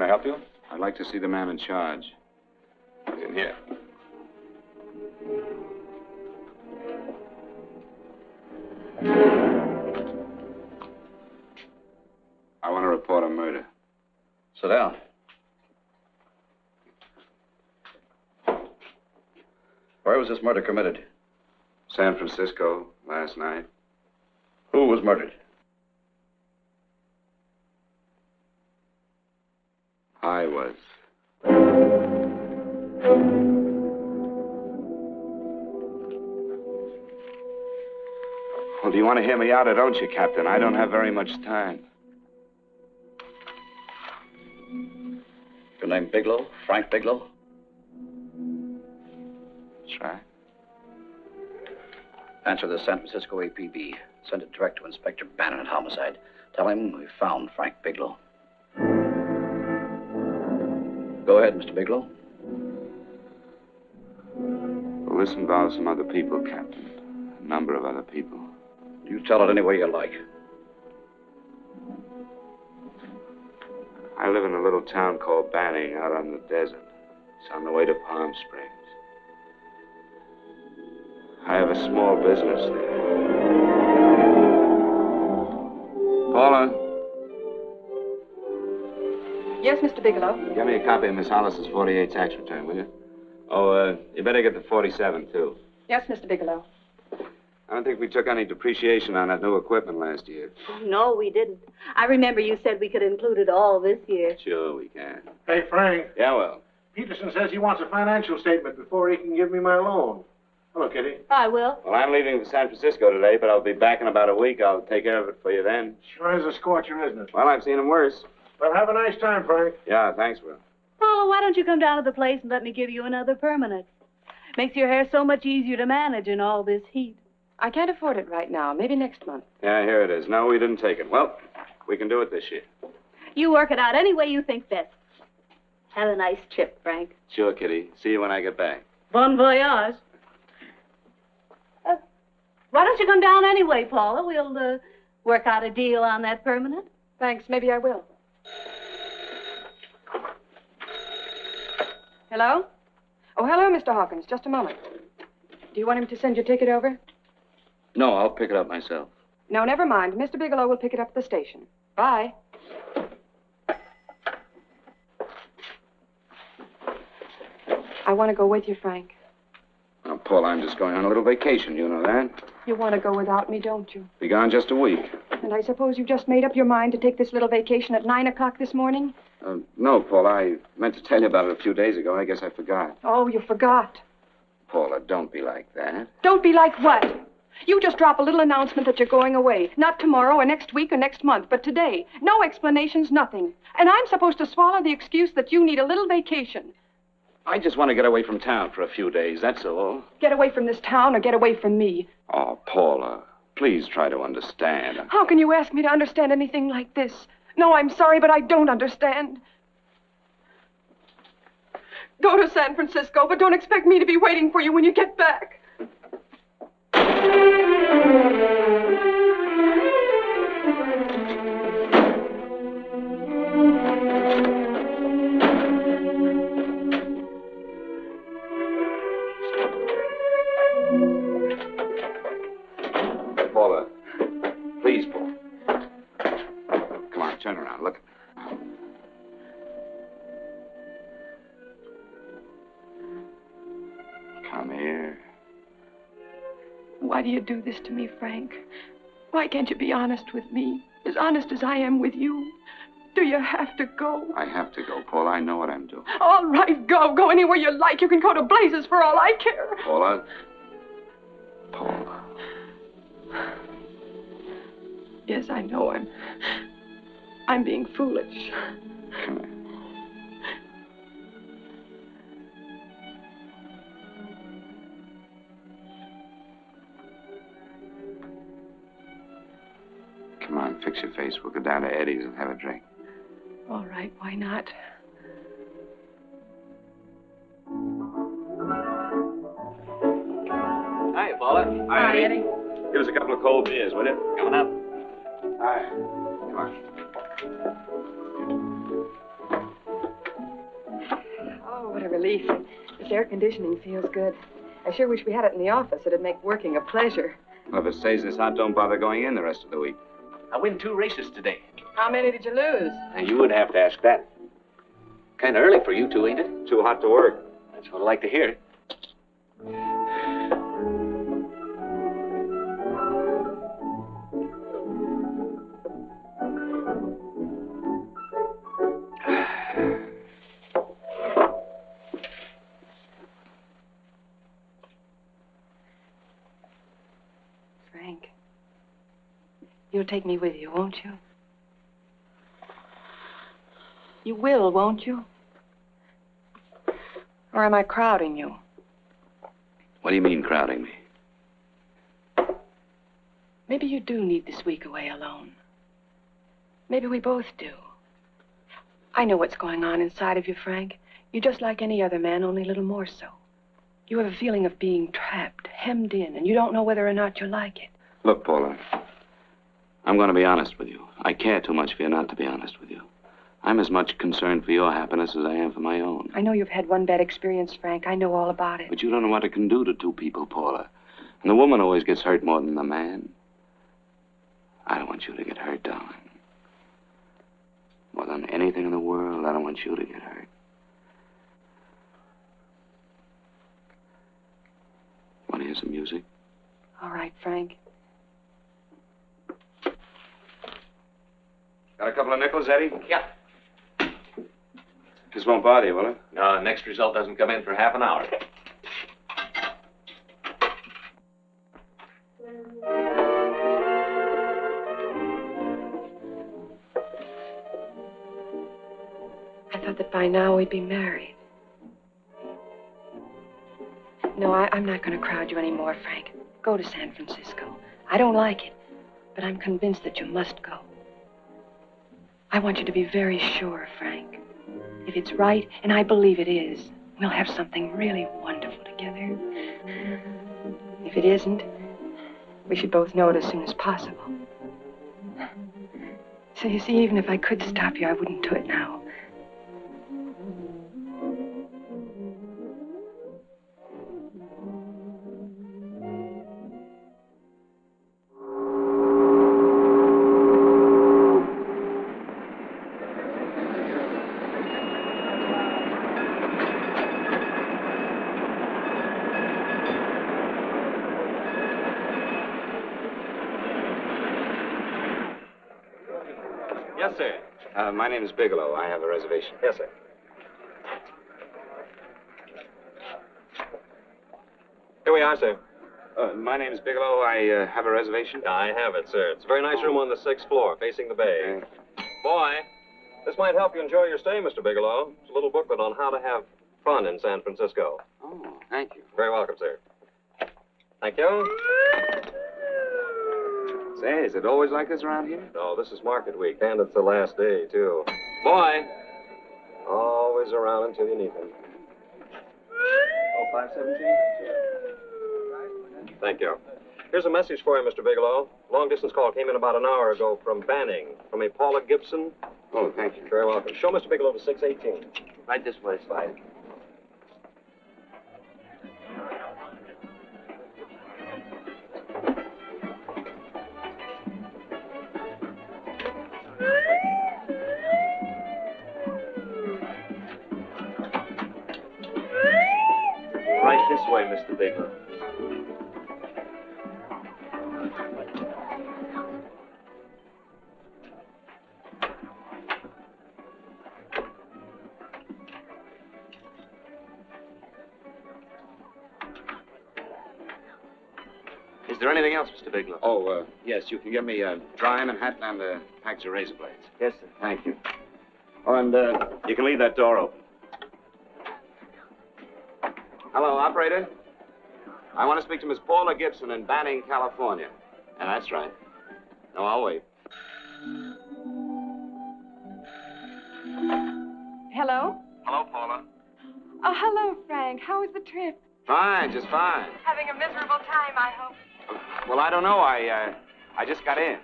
Can I help you? I'd like to see the man in charge. He's in here. I want to report a murder. Sit down. Where was this murder committed? San Francisco, last night. Who was murdered? I was. Well, do you want to hear me out or don't you, Captain? I don't have very much time. Your name Bigelow? Frank Bigelow? That's right. Answer the San Francisco APB. Send it direct to Inspector Bannon at Homicide. Tell him we found Frank Bigelow. Go ahead, Mr. Bigelow. Well, this involves some other people, Captain. A number of other people. You tell it any way you like. I live in a little town called Banning out on the desert. It's on the way to Palm Springs. I have a small business there. Paula? Yes, Mr. Bigelow? Get me a copy of Miss Hollis's 48 tax return, will you? Oh, you better get the 47, too. Yes, Mr. Bigelow. I don't think we took any depreciation on that new equipment last year. No, we didn't. I remember you said we could include it all this year. Sure, we can. Hey, Frank. Yeah, well. Peterson says he wants a financial statement before he can give me my loan. Hello, Kitty. I will. Well, I'm leaving for San Francisco today, but I'll be back in about a week. I'll take care of it for you then. Sure is a scorcher, isn't it? Well, I've seen him worse. Well, have a nice time, Frank. Yeah, thanks, Will. Oh, why don't you come down to the place and let me give you another permanent? Makes your hair so much easier to manage in all this heat. I can't afford it right now. Maybe next month. Yeah, here it is. No, we didn't take it. Well, we can do it this year. You work it out any way you think best. Have a nice trip, Frank. Sure, Kitty. See you when I get back. Bon voyage. Why don't you come down anyway, Paula? We'll work out a deal on that permanent. Thanks. Maybe I will. Hello? Oh, hello, Mr. Hawkins. Just a moment. Do you want him to send your ticket over? No, I'll pick it up myself. No, never mind. Mr. Bigelow will pick it up at the station. Bye. I want to go with you, Frank. Now, Paul, I'm just going on a little vacation. You know that? You want to go without me, don't you? Be gone just a week. And I suppose you just made up your mind to take this little vacation at 9 o'clock this morning? No, Paul. I meant to tell you about it a few days ago. I guess I forgot. Oh, you forgot. Paula, don't be like that. Don't be like what? You just drop a little announcement that you're going away. Not tomorrow or next week or next month, but today. No explanations, nothing. And I'm supposed to swallow the excuse that you need a little vacation. I just want to get away from town for a few days, that's all. Get away from this town or get away from me. Oh, Paula, please try to understand. How can you ask me to understand anything like this? No, I'm sorry, but I don't understand. Go to San Francisco, but don't expect me to be waiting for you when you get back. Paula, please, Paul. Come on, turn around. Look. Come here. Why do you do this to me, Frank? Why can't you be honest with me? As honest as I am with you? Do you have to go? I have to go, Paula. I know what I'm doing. All right, go. Go anywhere you like. You can go to blazes for all I care. Paula. Paula. Yes, I know. I'm being foolish. Come here. Come on, fix your face. We'll go down to Eddie's and have a drink. All right, why not? Hi, Paula. Hi, Eddie. Give us a couple of cold beers, will you? Coming up. Hi. Come on. relief. This air conditioning feels good. I sure wish we had it in the office. It'd make working a pleasure. Well, if it stays this hot, don't bother going in the rest of the week. I win 2 races today. How many did you lose? Now, you would have to ask that. Kind of early for you two, ain't it? Too hot to work. That's what I like to hear. Frank, you'll take me with you, won't you? You will, won't you? Or am I crowding you? What do you mean, crowding me? Maybe you do need this week away alone. Maybe we both do. I know what's going on inside of you, Frank. You're just like any other man, only a little more so. You have a feeling of being trapped, hemmed in, and you don't know whether or not you like it. Look, Paula, I'm going to be honest with you. I care too much for you not to be honest with you. I'm as much concerned for your happiness as I am for my own. I know you've had one bad experience, Frank. I know all about it. But you don't know what it can do to 2 people, Paula. And the woman always gets hurt more than the man. I don't want you to get hurt, darling. More than anything in the world, I don't want you to get hurt. Want to hear some music? All right, Frank. Got a couple of nickels, Eddie? Yeah. This won't bother you, will it? No, next result doesn't come in for half an hour. I thought that by now we'd be married. No, I'm not going to crowd you anymore, Frank. Go to San Francisco. I don't like it, but I'm convinced that you must go. I want you to be very sure, Frank. If it's right, and I believe it is, we'll have something really wonderful together. If it isn't, we should both know it as soon as possible. So you see, even if I could stop you, I wouldn't do it now. Yes, sir. My name is Bigelow. I have a reservation. Yes, sir. Here we are, sir. My name is Bigelow. I have a reservation. I have it, sir. It's a very nice room on the 6th floor, facing the bay. Boy, this might help you enjoy your stay, Mr. Bigelow. It's a little booklet on how to have fun in San Francisco. Oh, thank you. Very welcome, sir. Thank you. Say, is it always like this around here? No, this is market week, and it's the last day, too. Boy, always around until you need him. Oh, 517? Thank you. Here's a message for you, Mr. Bigelow. Long-distance call came in about an hour ago from Banning, from a Paula Gibson. Oh, thank you. Very welcome. Show Mr. Bigelow to 618. Right this way, Slide. Right this way, Mr. Bigelow. Is there anything else, Mr. Bigelow? Oh, yes, you can get me a dry Manhattan and a package of razor blades. Yes, sir. Thank you. Oh, and you can leave that door open. Hello, operator. I want to speak to Miss Paula Gibson in Banning, California. Yeah, that's right. No, I'll wait. Hello? Hello, Paula. Oh, hello, Frank. How was the trip? Fine, just fine. Having a miserable time, I hope. Well, I don't know. I just got in.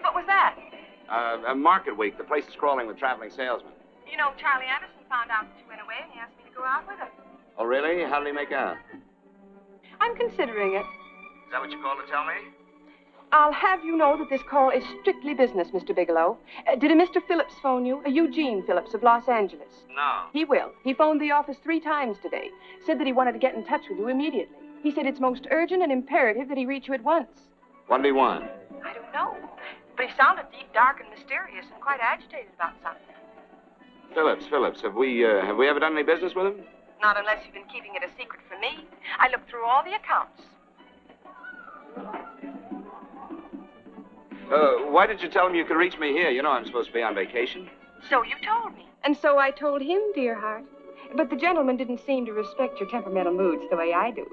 What was that? Market week. The place is crawling with traveling salesmen. You know, Charlie Anderson found out that you went away and he asked me to go out with him. Oh, really? How did he make out? I'm considering it. Is that what you called to tell me? I'll have you know that this call is strictly business, Mr. Bigelow. Did a Mr. Phillips phone you? A Eugene Phillips of Los Angeles. No. He will. He phoned the office 3 times today. Said that he wanted to get in touch with you immediately. He said it's most urgent and imperative that he reach you at once. What did he want? I don't know. But he sounded deep, dark, and mysterious and quite agitated about something. Phillips. Have we ever done any business with him? Not unless you've been keeping it a secret from me. I looked through all the accounts. Why did you tell him you could reach me here? You know I'm supposed to be on vacation. So you told me. And so I told him, dear heart. But the gentleman didn't seem to respect your temperamental moods the way I do.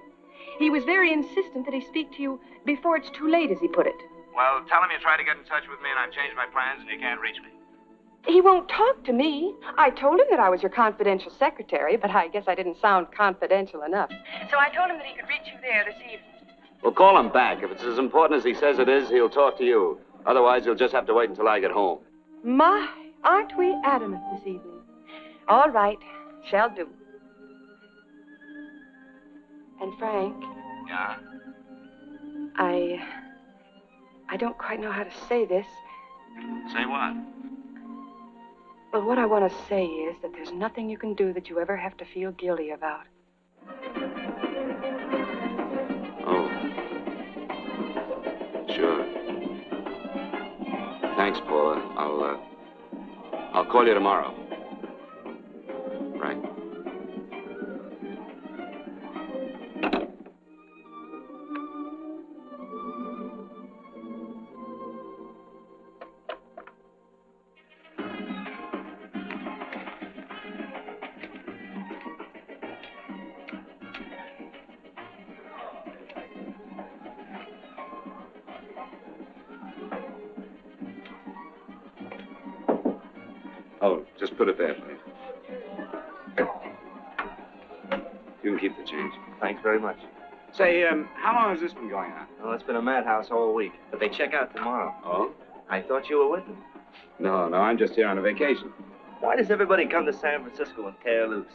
He was very insistent that he speak to you before it's too late, as he put it. Well, tell him you tried to get in touch with me and I've changed my plans and you can't reach me. He won't talk to me. I told him that I was your confidential secretary, but I guess I didn't sound confidential enough. So I told him that he could reach you there this evening. Well, call him back. If it's as important as he says it is, he'll talk to you. Otherwise, he'll just have to wait until I get home. My, aren't we adamant this evening? All right, shall do. And Frank. Yeah? I don't quite know how to say this. Say what? Well, what I want to say is that there's nothing you can do that you ever have to feel guilty about. Oh. Sure. Thanks, Paula. I'll call you tomorrow. Right. Oh, just put it there, please. You can keep the change. Thanks very much. Say, how long has this been going on? Well, it's been a madhouse all week, but they check out tomorrow. Oh? I thought you were with them. No, I'm just here on a vacation. Why does everybody come to San Francisco and tear loose?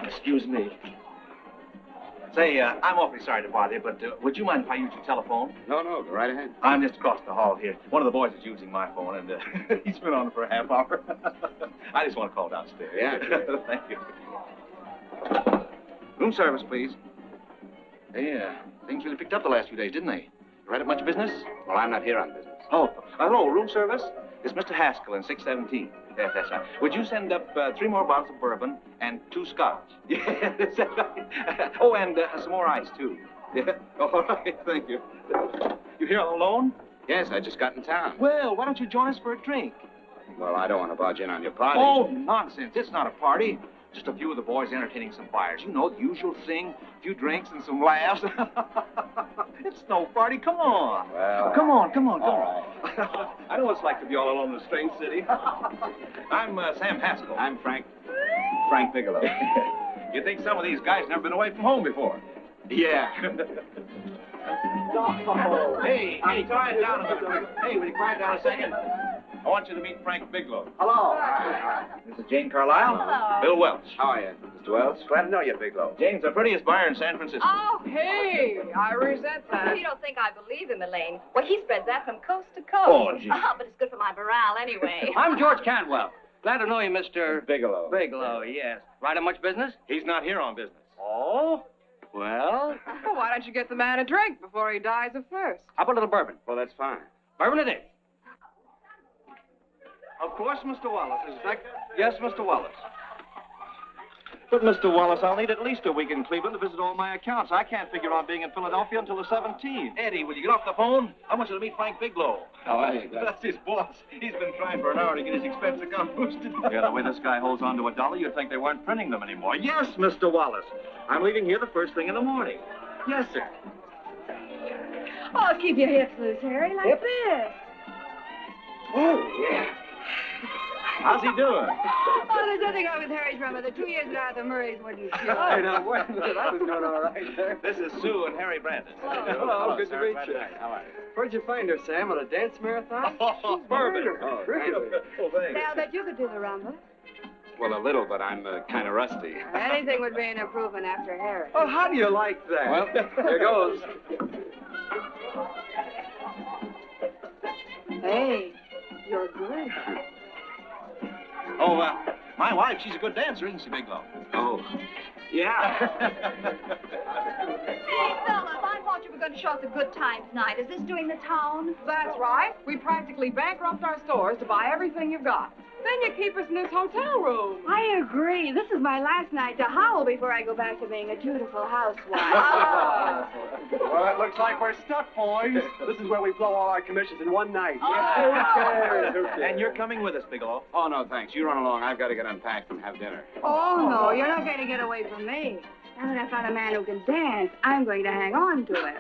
Excuse me. Say, I'm awfully sorry to bother you, but would you mind if I use your telephone? No, go right ahead. I'm just across the hall here. One of the boys is using my phone, and he's been on it for a half hour. I just want to call downstairs. Yeah. Thank you. Room service, please. Hey, things really picked up the last few days, didn't they? You right up much business? Well, I'm not here on business. Oh, hello, room service? It's Mr. Haskell in 617. Yes, that's right. Would you send up 3 more bottles of bourbon and 2 scotch? Yes, that's right. Oh, and some more ice, too. Yeah. All right, thank you. You here all alone? Yes, I just got in town. Well, why don't you join us for a drink? Well, I don't want to barge in on your party. Oh, nonsense. It's not a party. Just a few of the boys entertaining some buyers. You know, the usual thing. A few drinks and some laughs. It's no party. Come on. Well, Come on. all right. I know what it's like to be all alone in a strange city. I'm Sam Haskell. I'm Frank Bigelow. You think some of these guys never been away from home before? Yeah. Hey, quiet down a minute. Hey, will you quiet down a second? I want you to meet Frank Bigelow. Hello. This is Jane Carlisle. Hello. Bill Welch. How are you, Mr. Wells? Glad to know you, Bigelow. Jane's the prettiest buyer in San Francisco. Oh, hey, I resent that. You don't think I believe him, Elaine. Well, he spreads that from coast to coast. Oh, gee. But it's good for my morale anyway. I'm George Cantwell. Glad to know you, Mr. Bigelow. Bigelow, yes. Right on much business? He's not here on business. Oh? Well, Well, why don't you get the man a drink before he dies of thirst? how about a little bourbon? Well, that's fine. Bourbon it is. Of course, Mr. Wallace is back. Yes, Mr. Wallace. But, Mr. Wallace, I'll need at least a week in Cleveland to visit all my accounts. I can't figure on being in Philadelphia until the 17th. Eddie, will you get off the phone? I want you to meet Frank Bigelow. How are you, That's his boss. He's been trying for an hour to get his expense account boosted. Yeah, the way this guy holds on to $1, you'd think they weren't printing them anymore. Yes, Mr. Wallace. I'm leaving here the first thing in the morning. Yes, sir. Oh, keep your hips loose, Harry, like this. Oh, yeah. How's he doing? Oh, there's nothing wrong with Harry's drummer. The 2 years at Arthur Murray's wouldn't cure. Hey, now, wait a minute. I was doing all right there. This is Sue and Harry Brandon. Hello, good to meet you. How are you? Where'd you find her, Sam? At a dance marathon? Oh, Bourbon. Really? Oh, thanks. Now, I bet you could do the rumba. Well, a little, but I'm kind of rusty. Anything would be an improvement after Harry. Oh, how do you like that? Well, here goes. Hey, you're good. Oh, my wife, she's a good dancer, isn't she, Bigelow? Oh, yeah. Hey, fellas, I thought you were going to show us a good time tonight. Is this doing the town? That's right. We practically bankrupt our stores to buy everything you've got. Then you keep us in this hotel room. I agree. This is my last night to howl before I go back to being a dutiful housewife. Well, it looks like we're stuck, boys. This is where we blow all our commissions in one night. And you're coming with us, Bigelow. Oh, no, thanks. You run along. I've got to get unpacked and have dinner. Oh, no, you're not going to get away from me. Now that I found a man who can dance, I'm going to hang on to it.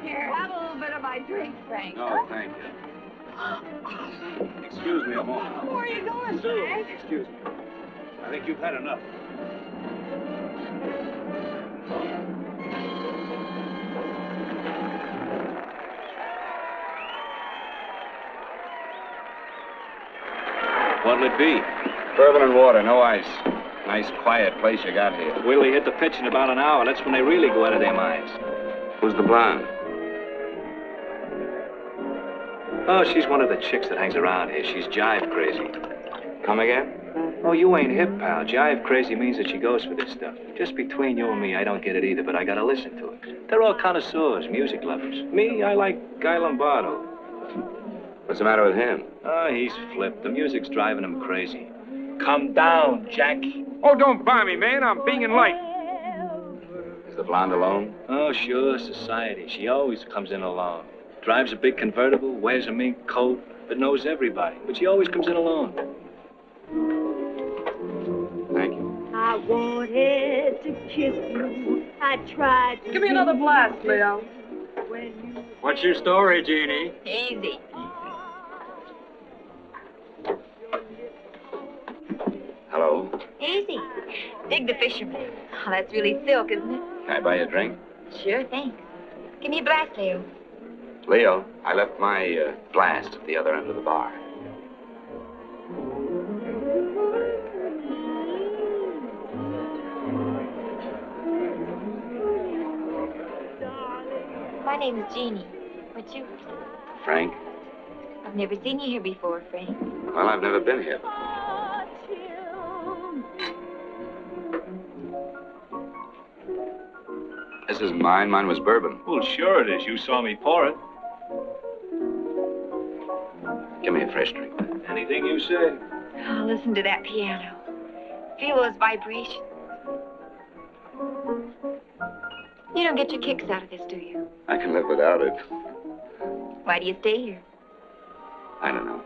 Here, have a little bit of my drink, Frank. No, thank you. Excuse me a moment. Where are you going, Sue, Frank? excuse me. I think you've had enough. What'll it be? Bourbon and water, no ice. Nice, quiet place you got here. Wait till they hit the pitch in about an hour. That's when they really go out of their minds. Who's the blonde? Oh, she's one of the chicks that hangs around here. She's jive crazy. Come again? Oh, you ain't hip, pal. Jive crazy means that she goes for this stuff. Just between you and me, I don't get it either, but I gotta listen to it. They're all connoisseurs, music lovers. Me, I like Guy Lombardo. What's the matter with him? Oh, he's flipped. The music's driving him crazy. Come down, Jack. Oh, don't buy me, man. I'm being light. Is the blonde alone? Oh, sure, society. She always comes in alone. Drives a big convertible, wears a mink coat, but knows everybody. But she always comes in alone. Thank you. I wanted to kiss you. I tried to. Give me another blast, Leo. What's your story, Jeannie? Easy. Hello. Easy. Dig the fisherman. Oh, that's really silk, isn't it? Can I buy you a drink? Sure thing. Give me a blast, Leo. Leo, I left my blast at the other end of the bar. My name is Jeannie. What's yours? Frank? I've never seen you here before, Frank. Well, I've never been here. This is mine. Mine was bourbon. Well, sure it is. You saw me pour it. Give me a fresh drink. Anything you say. Oh, listen to that piano. Feel those vibrations. You don't get your kicks out of this, do you? I can live without it. Why do you stay here? I don't know.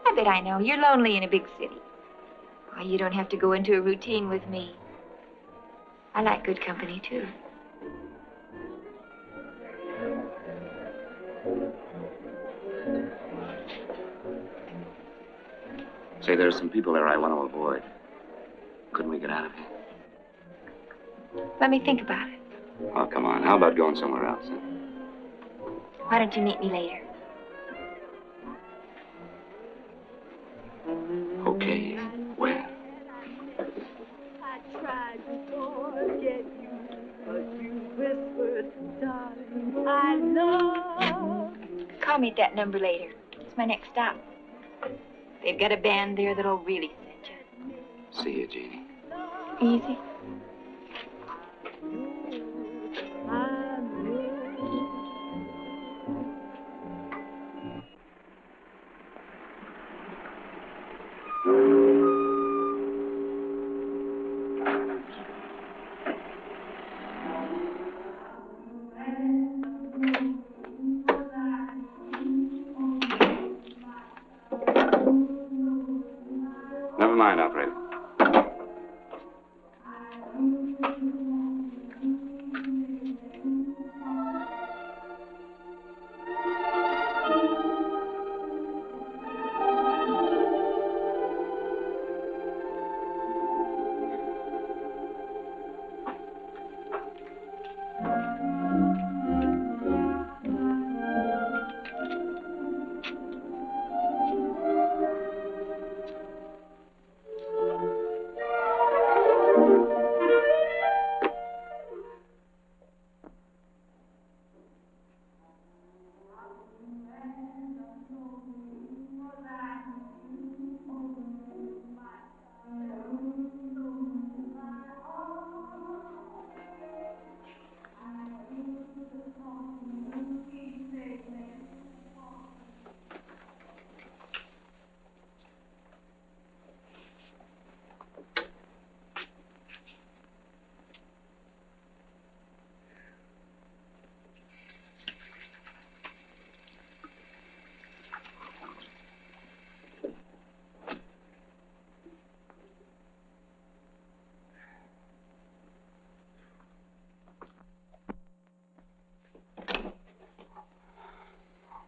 I bet I know. You're lonely in a big city. Why, you don't have to go into a routine with me. I like good company, too. Say, there are some people there I want to avoid. Couldn't we get out of here? Let me think about it. Oh, come on. How about going somewhere else? Huh? Why don't you meet me later? Okay. Where? I tried to forget you, but you whispered, darling, I love. Call me at that number later. It's my next stop. They've got a band there that'll really set you. See you, Jeannie. Easy. Never mind, operator.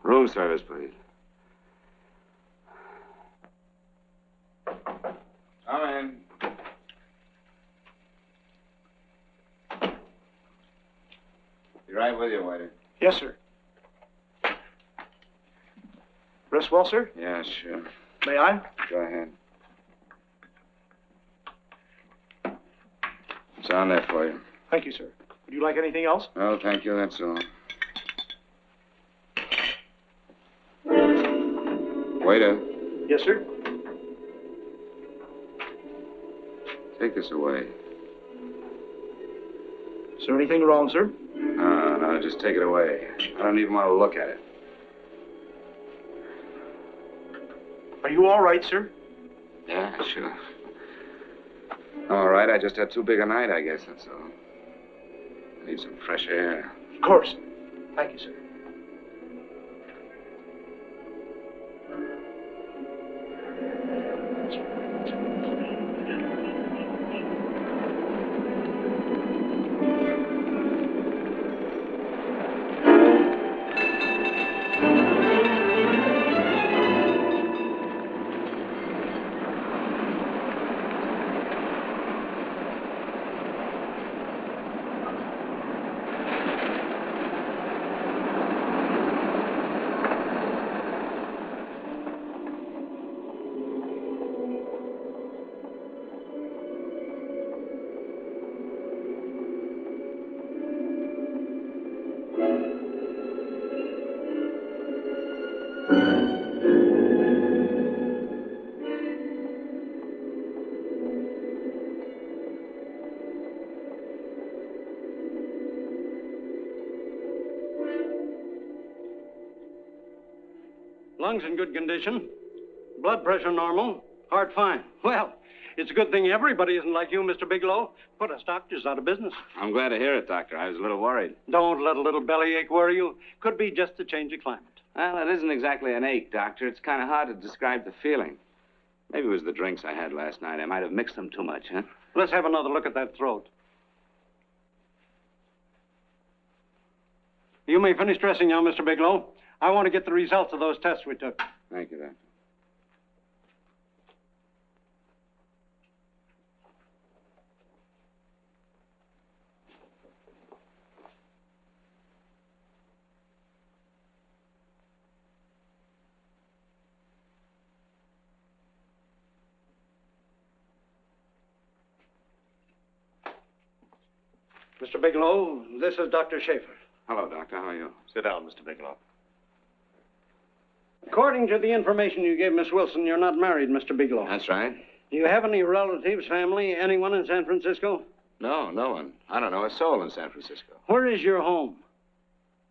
Room service, please. Come in. Be right with you, waiter. Yes, sir. Rest well, sir? Yeah, sure. May I? Go ahead. It's on there for you. Thank you, sir. Would you like anything else? No, thank you. That's all. Waiter, Yes, sir. take this away. Is there anything wrong, sir? No, just take it away. I don't even want to look at it. Are you all right, sir? Yeah, sure. All right, I just had too big a night, I guess, that's all. I need some fresh air. Of course. Thank you, sir. Lungs in good condition. Blood pressure normal. Heart fine. Well, it's a good thing everybody isn't like you, Mr. Bigelow. Put us doctors out of business. I'm glad to hear it, Doctor. I was a little worried. Don't let a little bellyache worry you. Could be just a change of climate. Well, it isn't exactly an ache, Doctor. It's kind of hard to describe the feeling. Maybe it was the drinks I had last night. I might have mixed them too much, huh? Let's have another look at that throat. You may finish dressing now, Mr. Bigelow. I want to get the results of those tests we took. Thank you, Doctor. Mr. Bigelow, this is Dr. Schaefer. Hello, Doctor. How are you? Sit down, Mr. Bigelow. According to the information you gave Miss Wilson, you're not married, Mr. Bigelow. That's right. Do you have any relatives, family, anyone in San Francisco? No, no one. I don't know a soul in San Francisco. Where is your home?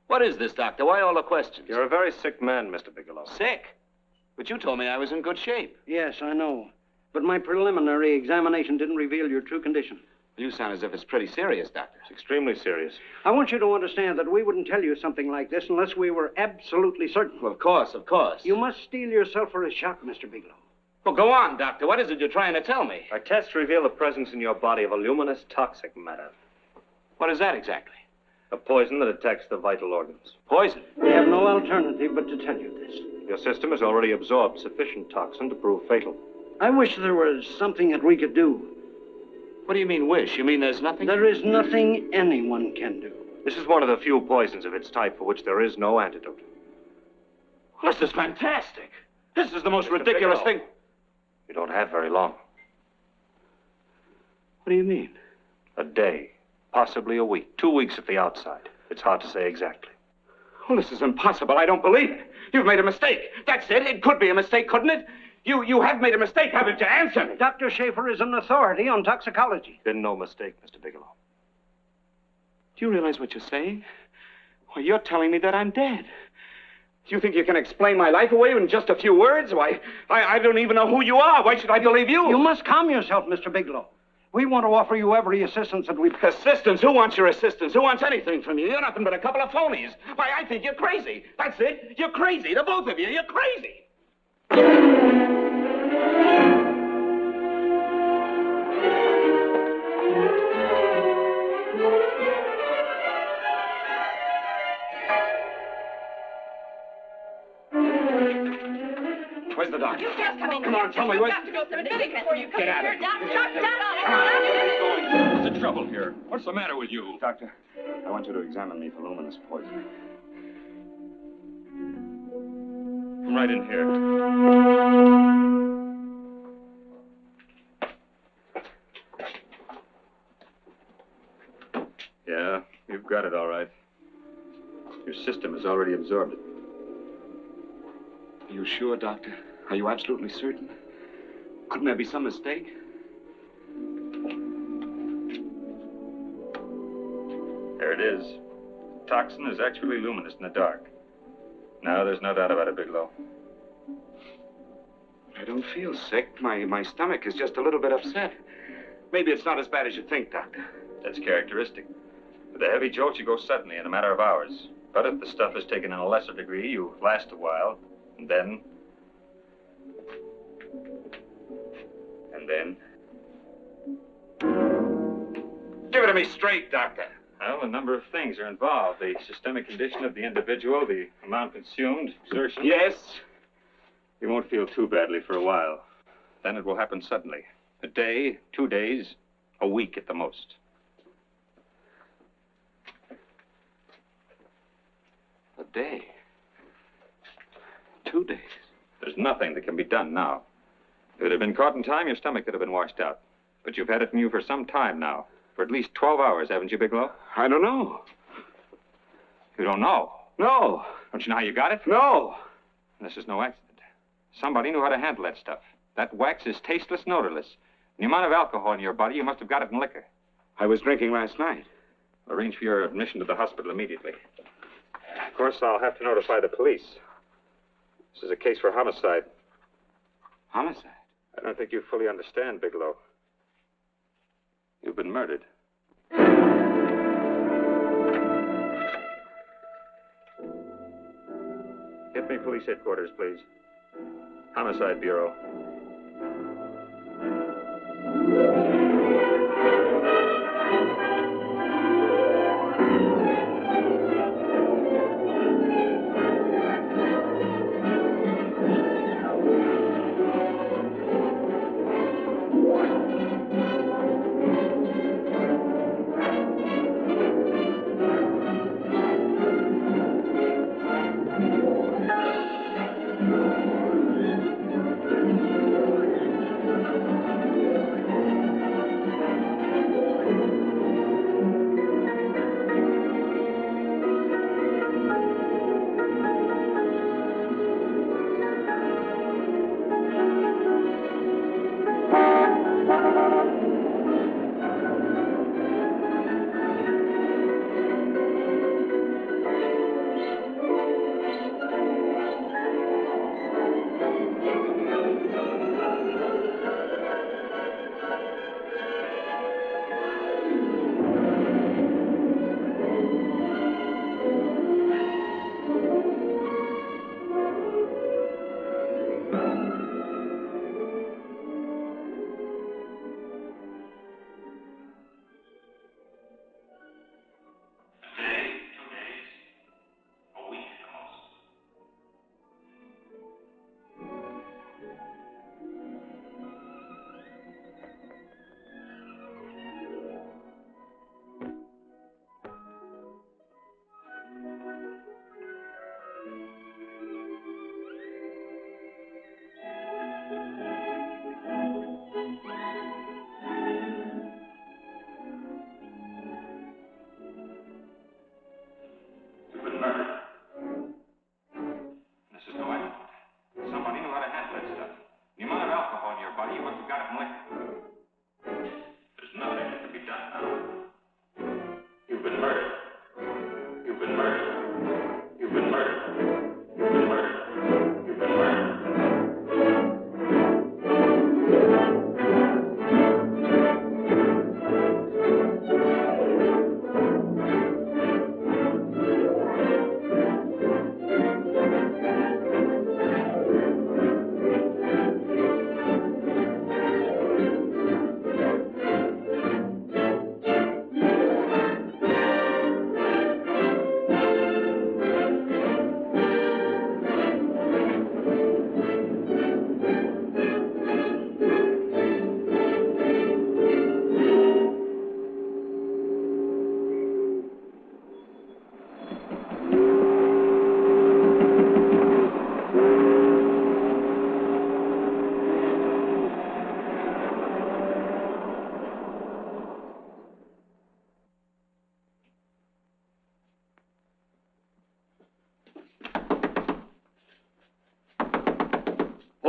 What is this, Doctor? Why all the questions? You're a very sick man, Mr. Bigelow. Sick? But you told me I was in good shape. Yes, I know. But my preliminary examination didn't reveal your true condition. You sound as if it's pretty serious, Doctor. It's extremely serious. I want you to understand that we wouldn't tell you something like this unless we were absolutely certain. Well, of course, of course. You must steel yourself for a shock, Mr. Bigelow. Well, go on, Doctor. What is it you're trying to tell me? Our tests reveal the presence in your body of a luminous toxic matter. What is that exactly? A poison that attacks the vital organs. Poison? We have no alternative but to tell you this. Your system has already absorbed sufficient toxin to prove fatal. I wish there was something that we could do. What do you mean, wish? You mean there's nothing? There is nothing anyone can do. This is one of the few poisons of its type for which there is no antidote. This is fantastic. This is the most ridiculous thing. You don't have very long. What do you mean? A day, possibly a week, 2 weeks at the outside. It's hard to say exactly. Well, this is impossible. I don't believe it. You've made a mistake. That's it. It could be a mistake, couldn't it? You have made a mistake, haven't you? Answer me. Dr. Schaefer is an authority on toxicology. Been no mistake, Mr. Bigelow. Do you realize what you're saying? Well, you're telling me that I'm dead. Do you think you can explain my life away in just a few words? Why, I don't even know who you are. Why should I believe you? You must calm yourself, Mr. Bigelow. We want to offer you every assistance that we... Assistance? Who wants your assistance? Who wants anything from you? You're nothing but a couple of phonies. Why, I think you're crazy. That's it. You're crazy. The both of you. You're crazy. Where's the doctor? You just come in. Come on, tell me where. You have to go through the minute before you come Get out here. of Doctor, What's the trouble here? What's the matter with you? Doctor, I want you to examine me for luminous poison. Come right in here. Yeah, you've got it all right. Your system has already absorbed it. Are you sure, Doctor? Are you absolutely certain? Couldn't there be some mistake? There it is. Toxin is actually luminous in the dark. Now, there's no doubt about it, Bigelow. I don't feel sick. My stomach is just a little bit upset. Maybe it's not as bad as you think, Doctor. That's characteristic. With the heavy jolts, you go suddenly in a matter of hours. But if the stuff is taken in a lesser degree, you last a while. And then? Give it to me straight, Doctor. Well, a number of things are involved. The systemic condition of the individual, the amount consumed, exertion. Yes? You won't feel too badly for a while. Then it will happen suddenly. A day, 2 days, a week at the most. A day. 2 days. There's nothing that can be done now. If it had been caught in time, your stomach could have been washed out. But you've had it in you for some time now. For at least 12 hours, haven't you, Bigelow? I don't know. You don't know? No. Don't you know how you got it? No. And this is no accident. Somebody knew how to handle that stuff. That wax is tasteless and odorless. The amount of alcohol in your body, you must have got it in liquor. I was drinking last night. Arrange for your admission to the hospital immediately. Of course, I'll have to notify the police. This is a case for homicide. Homicide? I don't think you fully understand, Bigelow. You've been murdered. Get me police headquarters, please. Homicide Bureau.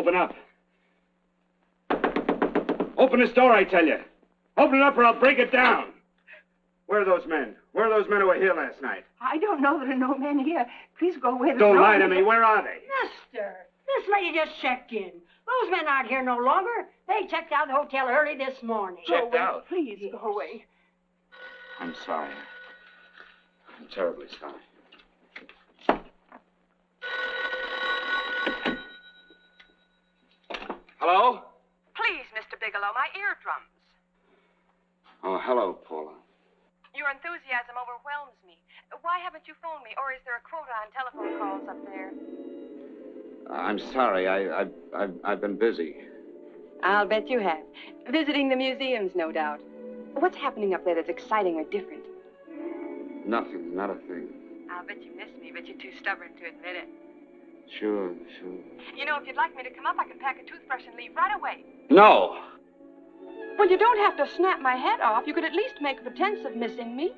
Open up. Open this door, I tell you. Open it up or I'll break it down. Where are those men? Where are those men who were here last night? I don't know. There are no men here. Please go away. Don't lie to me. Where are they? Mister, this lady just checked in. Those men aren't here no longer. They checked out the hotel early this morning. Checked out? Please go away. I'm sorry. I'm terribly sorry. Hello? Please, Mr. Bigelow, my eardrums. Oh, hello, Paula. Your enthusiasm overwhelms me. Why haven't you phoned me, or is there a quota on telephone calls up there? I'm sorry. I've been busy. I'll bet you have. Visiting the museums, no doubt. What's happening up there that's exciting or different? Nothing. Not a thing. I'll bet you miss me, but you're too stubborn to admit it. Sure. You know, if you'd like me to come up, I can pack a toothbrush and leave right away. No! Well, you don't have to snap my head off. You could at least make a pretense of missing me.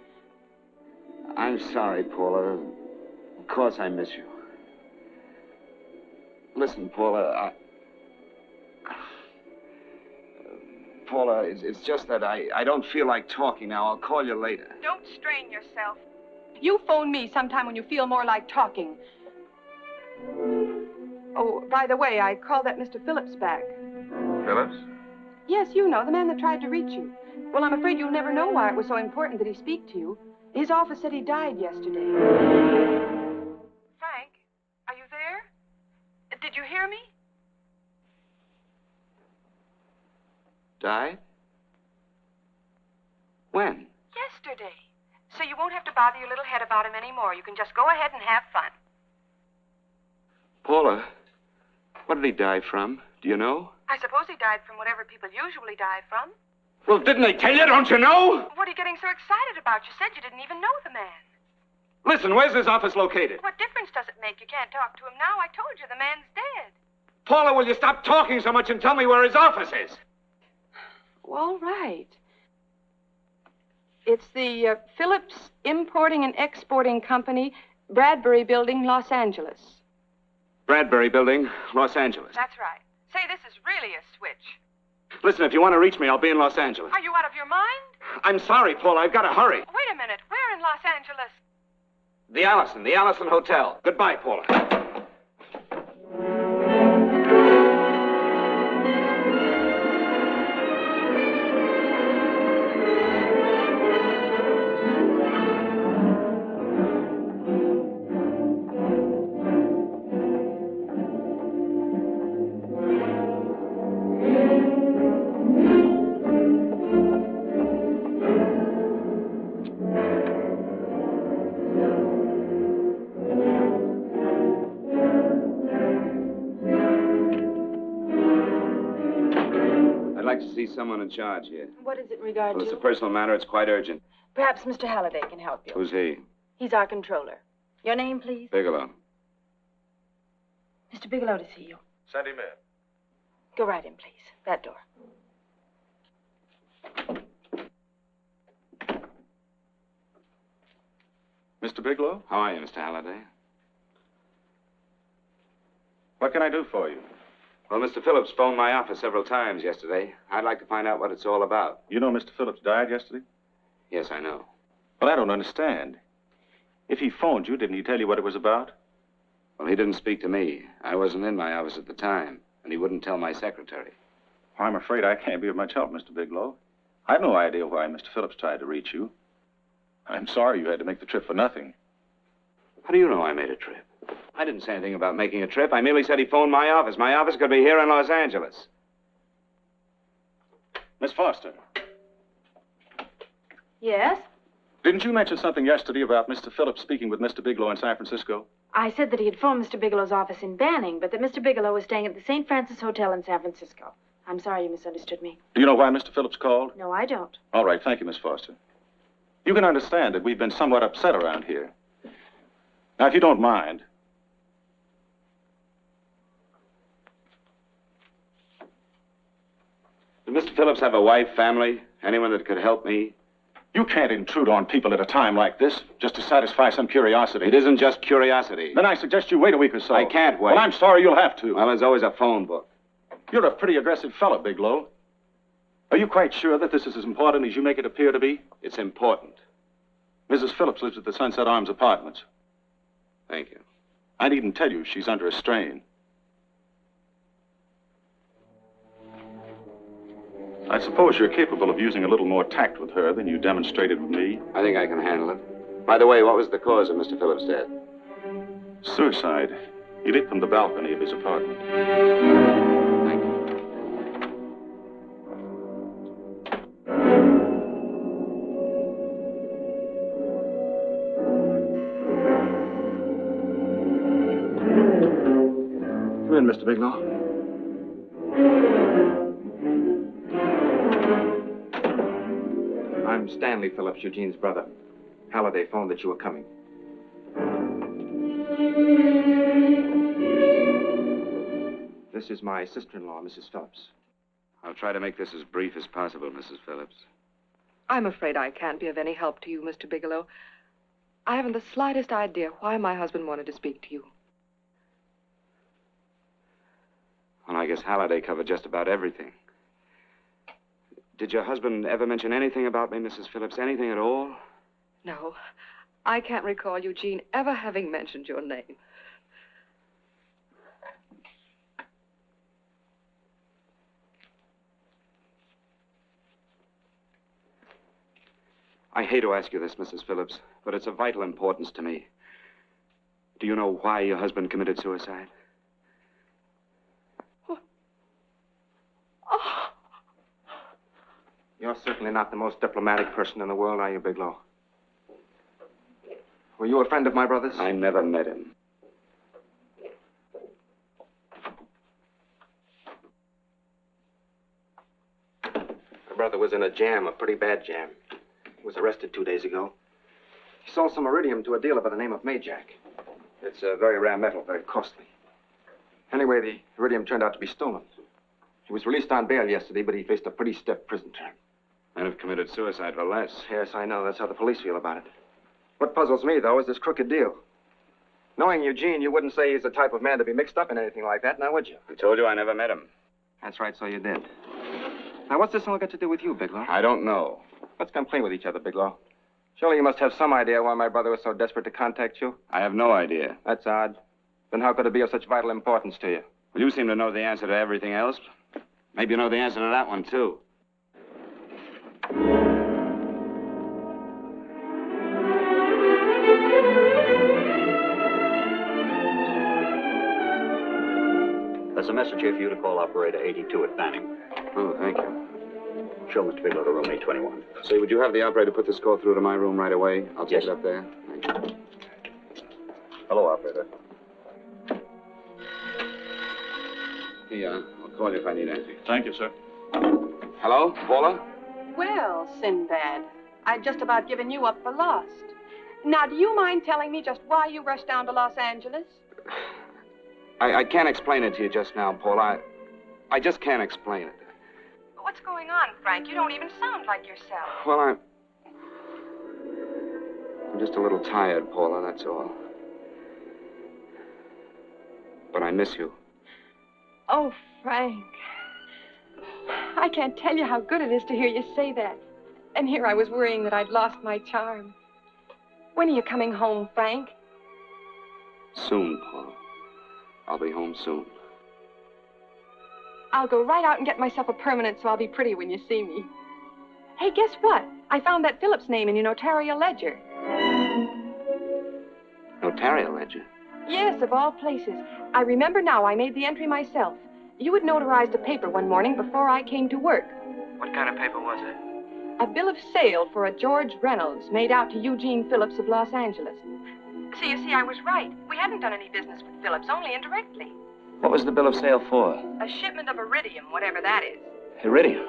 I'm sorry, Paula. Of course I miss you. Listen, Paula, Paula, it's just that I don't feel like talking now. I'll call you later. Don't strain yourself. You phone me sometime when you feel more like talking. Oh, by the way, I called that Mr. Phillips back. Phillips? Yes, you know, the man that tried to reach you. Well, I'm afraid you'll never know why it was so important that he speak to you. His office said he died yesterday. Frank, are you there? Did you hear me? Died? When? Yesterday. So you won't have to bother your little head about him anymore. You can just go ahead and have fun. Paula, what did he die from? Do you know? I suppose he died from whatever people usually die from. Well, didn't they tell you? Don't you know? What are you getting so excited about? You said you didn't even know the man. Listen, where's his office located? What difference does it make? You can't talk to him now. I told you the man's dead. Paula, will you stop talking so much and tell me where his office is? All right. It's the Phillips Importing and Exporting Company, Bradbury Building, Los Angeles. Bradbury Building, Los Angeles. That's right. Say, this is really a switch. Listen, if you want to reach me, I'll be in Los Angeles. Are you out of your mind? I'm sorry, Paula. I've got to hurry. Wait a minute. Where in Los Angeles? The Allison Hotel. Goodbye, Paula. Someone in charge here. What is it regard Well, to? it's a personal matter. It's quite urgent. Perhaps Mr. Halliday can help you. Who's he? He's our controller. Your name, please? Bigelow. Mr. Bigelow to see you. Send him in. Go right in, please. That door. Mr. Bigelow? How are you, Mr. Halliday? What can I do for you? Well, Mr. Phillips phoned my office several times yesterday. I'd like to find out what it's all about. You know Mr. Phillips died yesterday? Yes, I know. Well, I don't understand. If he phoned you, didn't he tell you what it was about? Well, he didn't speak to me. I wasn't in my office at the time, and he wouldn't tell my secretary. Well, I'm afraid I can't be of much help, Mr. Bigelow. I've no idea why Mr. Phillips tried to reach you. I'm sorry you had to make the trip for nothing. How do you know I made a trip? I didn't say anything about making a trip. I merely said he phoned my office. My office could be here in Los Angeles. Miss Foster, Yes? didn't you mention something yesterday about Mr. Phillips speaking with Mr. Bigelow in San Francisco? I said that he had phoned Mr. Bigelow's office in Banning, but that Mr. Bigelow was staying at the St. Francis Hotel in San Francisco. I'm sorry you misunderstood me. Do you know why Mr. Phillips called? No, I don't. All right, thank you, Miss Foster. You can understand that we've been somewhat upset around here. Now, if you don't mind, Did Mr. Phillips have a wife, family, anyone that could help me? you can't intrude on people at a time like this just to satisfy some curiosity. It isn't just curiosity. Then I suggest you wait a week or so. I can't wait. Well, I'm sorry you'll have to. Well, there's always a phone book. You're a pretty aggressive fellow, Bigelow. Are you quite sure that this is as important as you make it appear to be? It's important. Mrs. Phillips lives at the Sunset Arms Apartments. Thank you. I needn't tell you she's under a strain. I suppose you're capable of using a little more tact with her than you demonstrated with me. I think I can handle it. By the way, what was the cause of Mr. Phillips' death? Suicide. He leaped from the balcony of his apartment. Thank you. Come in, Mr. Bigelow. I'm Stanley Phillips, Eugene's brother. Halliday phoned that you were coming. This is my sister-in-law, Mrs. Phillips. I'll try to make this as brief as possible, Mrs. Phillips. I'm afraid I can't be of any help to you, Mr. Bigelow. I haven't the slightest idea why my husband wanted to speak to you. Well, I guess Halliday covered just about everything. Did your husband ever mention anything about me, Mrs. Phillips? Anything at all? No. I can't recall Eugene ever having mentioned your name. I hate to ask you this, Mrs. Phillips, but it's of vital importance to me. Do you know why your husband committed suicide? You're certainly not the most diplomatic person in the world, are you, Bigelow? Were you a friend of my brother's? I never met him. My brother was in a jam, a pretty bad jam. He was arrested 2 days ago. He sold some iridium to a dealer by the name of Majak. It's a very rare metal, very costly. Anyway, the iridium turned out to be stolen. He was released on bail yesterday, but he faced a pretty stiff prison term. And have committed suicide for less. Yes, I know. That's how the police feel about it. What puzzles me, though, is this crooked deal. Knowing Eugene, you wouldn't say he's the type of man to be mixed up in anything like that, now would you? I told you I never met him. That's right, so you did. Now, what's this all got to do with you, Bigelow? I don't know. Let's complain with each other, Bigelow. Surely you must have some idea why my brother was so desperate to contact you. I have no idea. That's odd. Then how could it be of such vital importance to you? Well, you seem to know the answer to everything else. Maybe you know the answer to that one, too. There's a message here for you to call operator 82 at Fanning. Oh, thank you. Show Mr. Bigelow to room 821. Say, would you have the operator put this call through to my room right away? I'll take it up there. Thank you. Hello, operator. Yeah, I'll call you if I need anything. Thank you, sir. Hello, Paula? Well, Sinbad, I'd just about given you up for lost. Now, do you mind telling me just why you rushed down to Los Angeles? I can't explain it to you just now, Paula. I just can't explain it. What's going on, Frank? You don't even sound like yourself. Well, I'm just a little tired, Paula, that's all. But I miss you. Oh, Frank. I can't tell you how good it is to hear you say that. And here I was worrying that I'd lost my charm. When are you coming home, Frank? Soon, Paula. I'll be home soon. I'll go right out and get myself a permanent so I'll be pretty when you see me. Hey, guess what? I found that Phillips name in your notarial ledger. Notarial ledger? Yes, of all places. I remember now I made the entry myself. You had notarized a paper one morning before I came to work. What kind of paper was it? A bill of sale for a George Reynolds made out to Eugene Phillips of Los Angeles. So you see, I was right. We hadn't done any business with Phillips, only indirectly. What was the bill of sale for? A shipment of iridium, whatever that is. Iridium?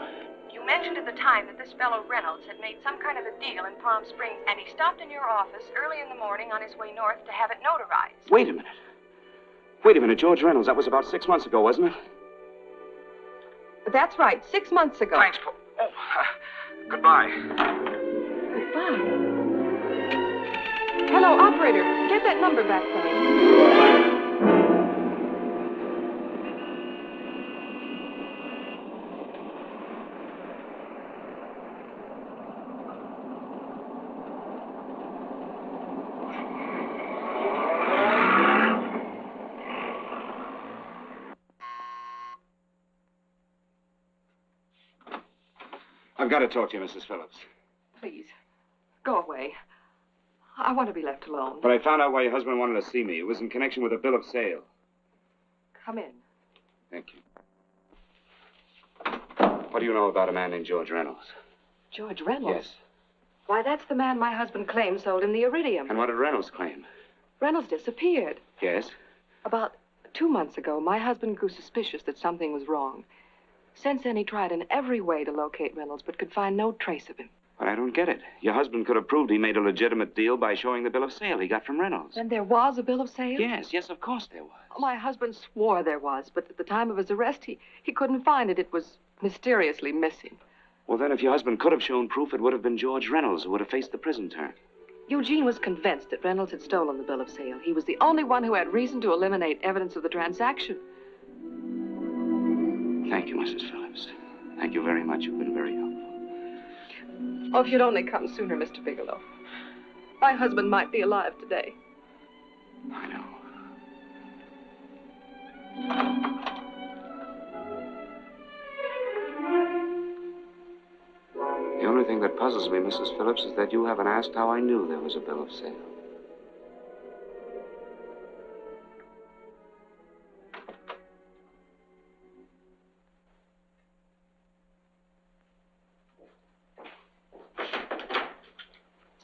You mentioned at the time that this fellow Reynolds had made some kind of a deal in Palm Springs, and he stopped in your office early in the morning on his way north to have it notarized. Wait a minute. Wait a minute, George Reynolds. That was about 6 months ago, wasn't it? That's right, 6 months ago. Thanks, Paul. Oh, goodbye. Goodbye. Hello, operator. Get that number back for me. I've got to talk to you, Mrs. Phillips. Please, go away. I want to be left alone. But I found out why your husband wanted to see me. It was in connection with a bill of sale. Come in. Thank you. What do you know about a man named George Reynolds? George Reynolds? Yes. Why, that's the man my husband claimed sold him the iridium. And what did Reynolds claim? Reynolds disappeared. Yes? About 2 months ago, my husband grew suspicious that something was wrong. Since then, he tried in every way to locate Reynolds, but could find no trace of him. But I don't get it. Your husband could have proved he made a legitimate deal by showing the bill of sale he got from Reynolds. Then there was a bill of sale? Yes, of course there was. My husband swore there was, but at the time of his arrest, he couldn't find it. It was mysteriously missing. Well, then, if your husband could have shown proof, it would have been George Reynolds who would have faced the prison term. Eugene was convinced that Reynolds had stolen the bill of sale. He was the only one who had reason to eliminate evidence of the transaction. Thank you, Mrs. Phillips. Thank you very much. You've been very helpful. Oh, if you'd only come sooner, Mr. Bigelow. My husband might be alive today. I know. The only thing that puzzles me, Mrs. Phillips, is that you haven't asked how I knew there was a bill of sale.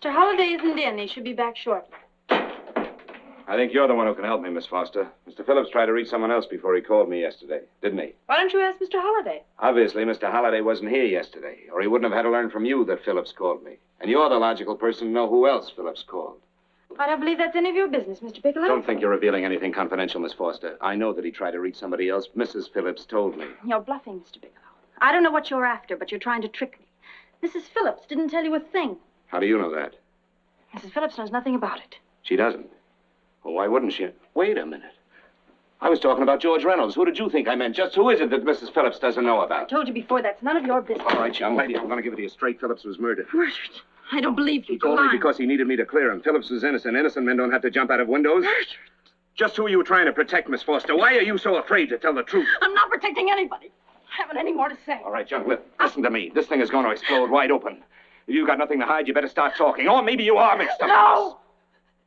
Mr. Holliday isn't in. He should be back shortly. I think you're the one who can help me, Miss Foster. Mr. Phillips tried to reach someone else before he called me yesterday, didn't he? Why don't you ask Mr. Holliday? Obviously, Mr. Holliday wasn't here yesterday, or he wouldn't have had to learn from you that Phillips called me. And you're the logical person to know who else Phillips called. I don't believe that's any of your business, Mr. Bigelow. Don't think you're revealing anything confidential, Miss Foster. I know that he tried to reach somebody else. Mrs. Phillips told me. You're bluffing, Mr. Bigelow. I don't know what you're after, but you're trying to trick me. Mrs. Phillips didn't tell you a thing. How do you know that? Mrs. Phillips knows nothing about it. She doesn't. Well, why wouldn't she? Wait a minute. I was talking about George Reynolds. Who did you think I meant? Just who is it that Mrs. Phillips doesn't know I about? told you before, that's none of your business. All right, young lady, I'm going to give it to you straight. Phillips was murdered. Murdered? I don't believe you. He told me because he needed me to clear him. Phillips was innocent. Innocent men don't have to jump out of windows. Murdered? Just who are you trying to protect, Miss Foster? Why are you so afraid to tell the truth? I'm not protecting anybody. I haven't any more to say. All right, young lady, listen to me. This thing is going to explode wide open. If you've got nothing to hide, you better start talking. Or maybe you are mixed up. No!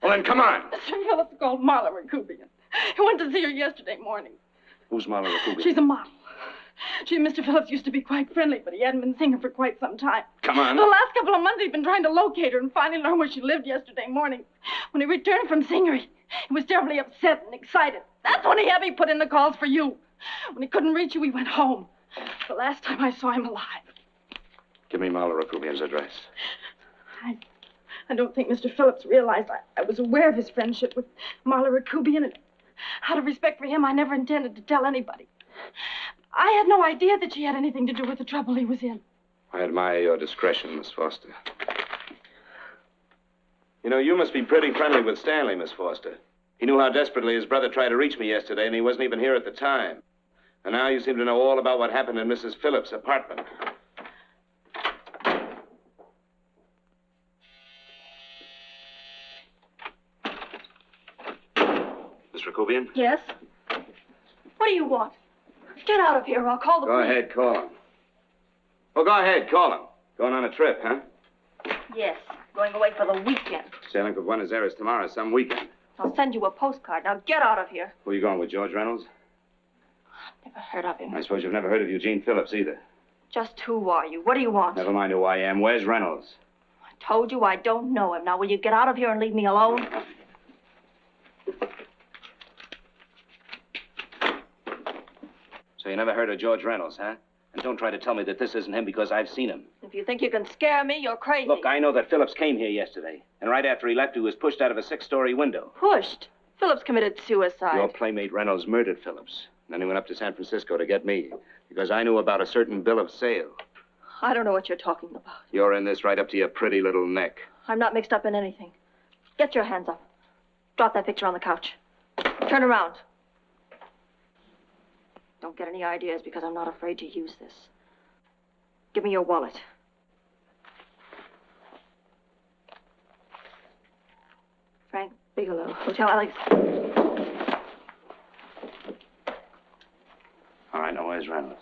Well, then come on. Mr. Phillips called Marla Rakubian. He went to see her yesterday morning. Who's Marla Rakubian? She's a model. She and Mr. Phillips used to be quite friendly, but he hadn't been seeing her for quite some time. Come on. The last couple of months, he'd been trying to locate her and finally learned where she lived yesterday morning. When he returned from seeing her, he was terribly upset and excited. That's when he had me put in the calls for you. When he couldn't reach you, he went home. The last time I saw him alive. Give me Marla Rakubian's address. I don't think Mr. Phillips realized I was aware of his friendship with Marla Rakubian, and out of respect for him, I never intended to tell anybody. I had no idea that she had anything to do with the trouble he was in. I admire your discretion, Miss Foster. You know, you must be pretty friendly with Stanley, Miss Foster. He knew how desperately his brother tried to reach me yesterday, and he wasn't even here at the time. And now you seem to know all about what happened in Mrs. Phillips' apartment. Miss Rakubian? Yes? What do you want? Get out of here or I'll call the Go police. ahead, call him. Oh, go ahead, call him. Going on a trip, huh? Yes, going away for the weekend. Sailing for Buenos Aires tomorrow, some weekend. I'll send you a postcard. Now get out of here. Who are you going with, George Reynolds? Never heard of him. I suppose you've never heard of Eugene Phillips either. Just who are you? What do you want? Never mind who I am. Where's Reynolds? I told you I don't know him. Now will you get out of here and leave me alone? So you never heard of George Reynolds, huh? And don't try to tell me that this isn't him because I've seen him. If you think you can scare me, you're crazy. Look, I know that Phillips came here yesterday. And right after he left, he was pushed out of a 6-story window. Pushed? Phillips committed suicide. Your playmate Reynolds murdered Phillips. Then he went up to San Francisco to get me. Because I knew about a certain bill of sale. I don't know what you're talking about. You're in this right up to your pretty little neck. I'm not mixed up in anything. Get your hands up. Drop that picture on the couch. Turn around. Don't get any ideas because I'm not afraid to use this. Give me your wallet. Frank Bigelow, Hotel Alex. All right, now where's Reynolds?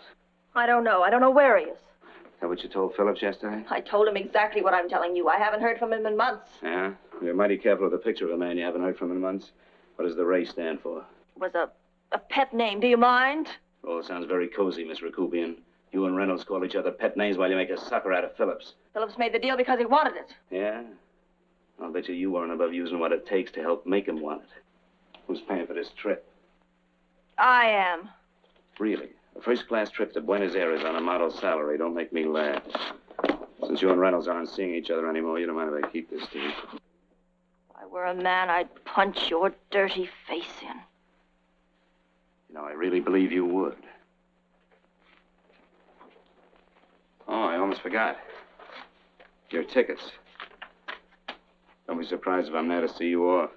I don't know. I don't know where he is. Is that what you told Phillips yesterday? I told him exactly what I'm telling you. I haven't heard from him in months. Yeah? You're mighty careful of the picture of a man you haven't heard from in months. What does the Ray stand for? It was a pet name. Do you mind? Oh, it sounds very cozy, Miss Rakubian. You and Reynolds call each other pet names while you make a sucker out of Phillips. Phillips made the deal because he wanted it. Yeah? I'll bet you weren't above using what it takes to help make him want it. Who's paying for this trip? I am. Really? A first-class trip to Buenos Aires on a model salary. Don't make me laugh. Since you and Reynolds aren't seeing each other anymore, you don't mind if I keep this to you. If I were a man, I'd punch your dirty face in. You know, I really believe you would. Oh, I almost forgot. Your tickets. Don't be surprised if I'm there to see you off.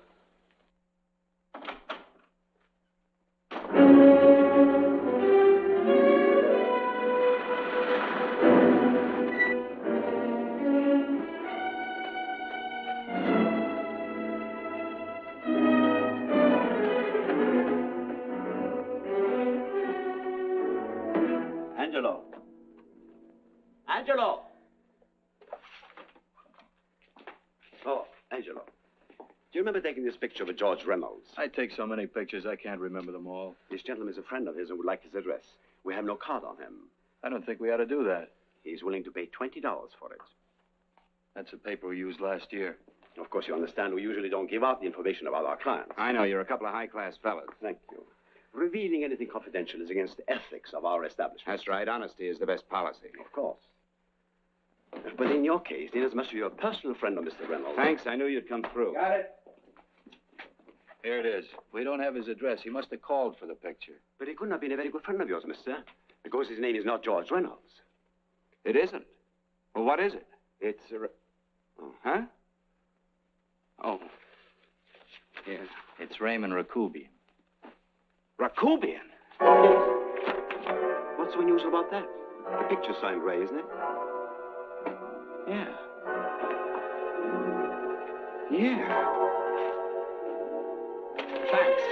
remember taking this picture of George Reynolds? I take so many pictures, I can't remember them all. This gentleman is a friend of his and would like his address. We have no card on him. I don't think we ought to do that. He's willing to pay $20 for it. That's the paper we used last year. Of course, you understand we usually don't give out the information about our clients. I know. You're a couple of high-class fellas. Thank you. Revealing anything confidential is against the ethics of our establishment. That's right. Honesty is the best policy. Of course. But in your case, inasmuch as you're a personal friend of Mr. Reynolds... Thanks. I knew you'd come through. Got it. Here it is. We don't have his address. He must have called for the picture. But he couldn't have been a very good friend of yours, mister. Because his name is not George Reynolds. It isn't. Well, what is it? It's a... Oh, huh? Oh. Yeah. It's Raymond Rakubian. Rakubian? What's so unusual about that? The picture's signed Ray, isn't it? Yeah. Yeah. Thanks.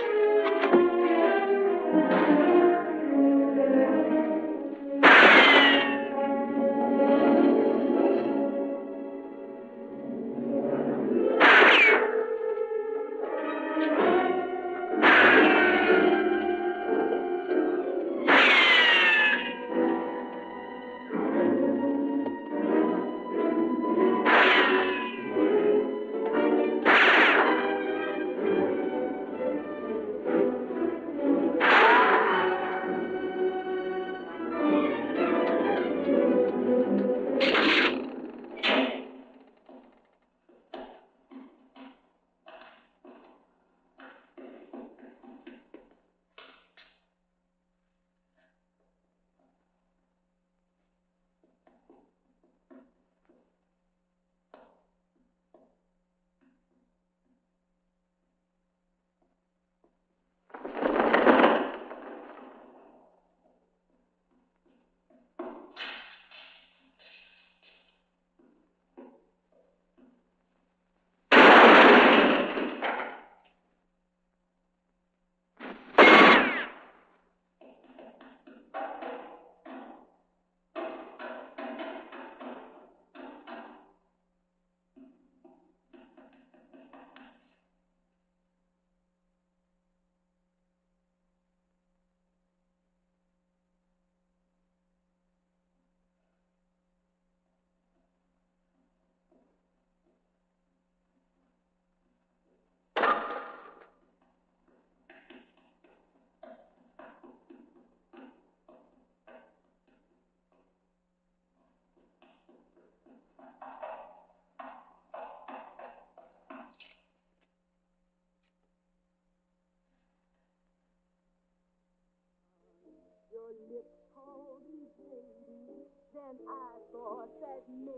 Then I thought that maybe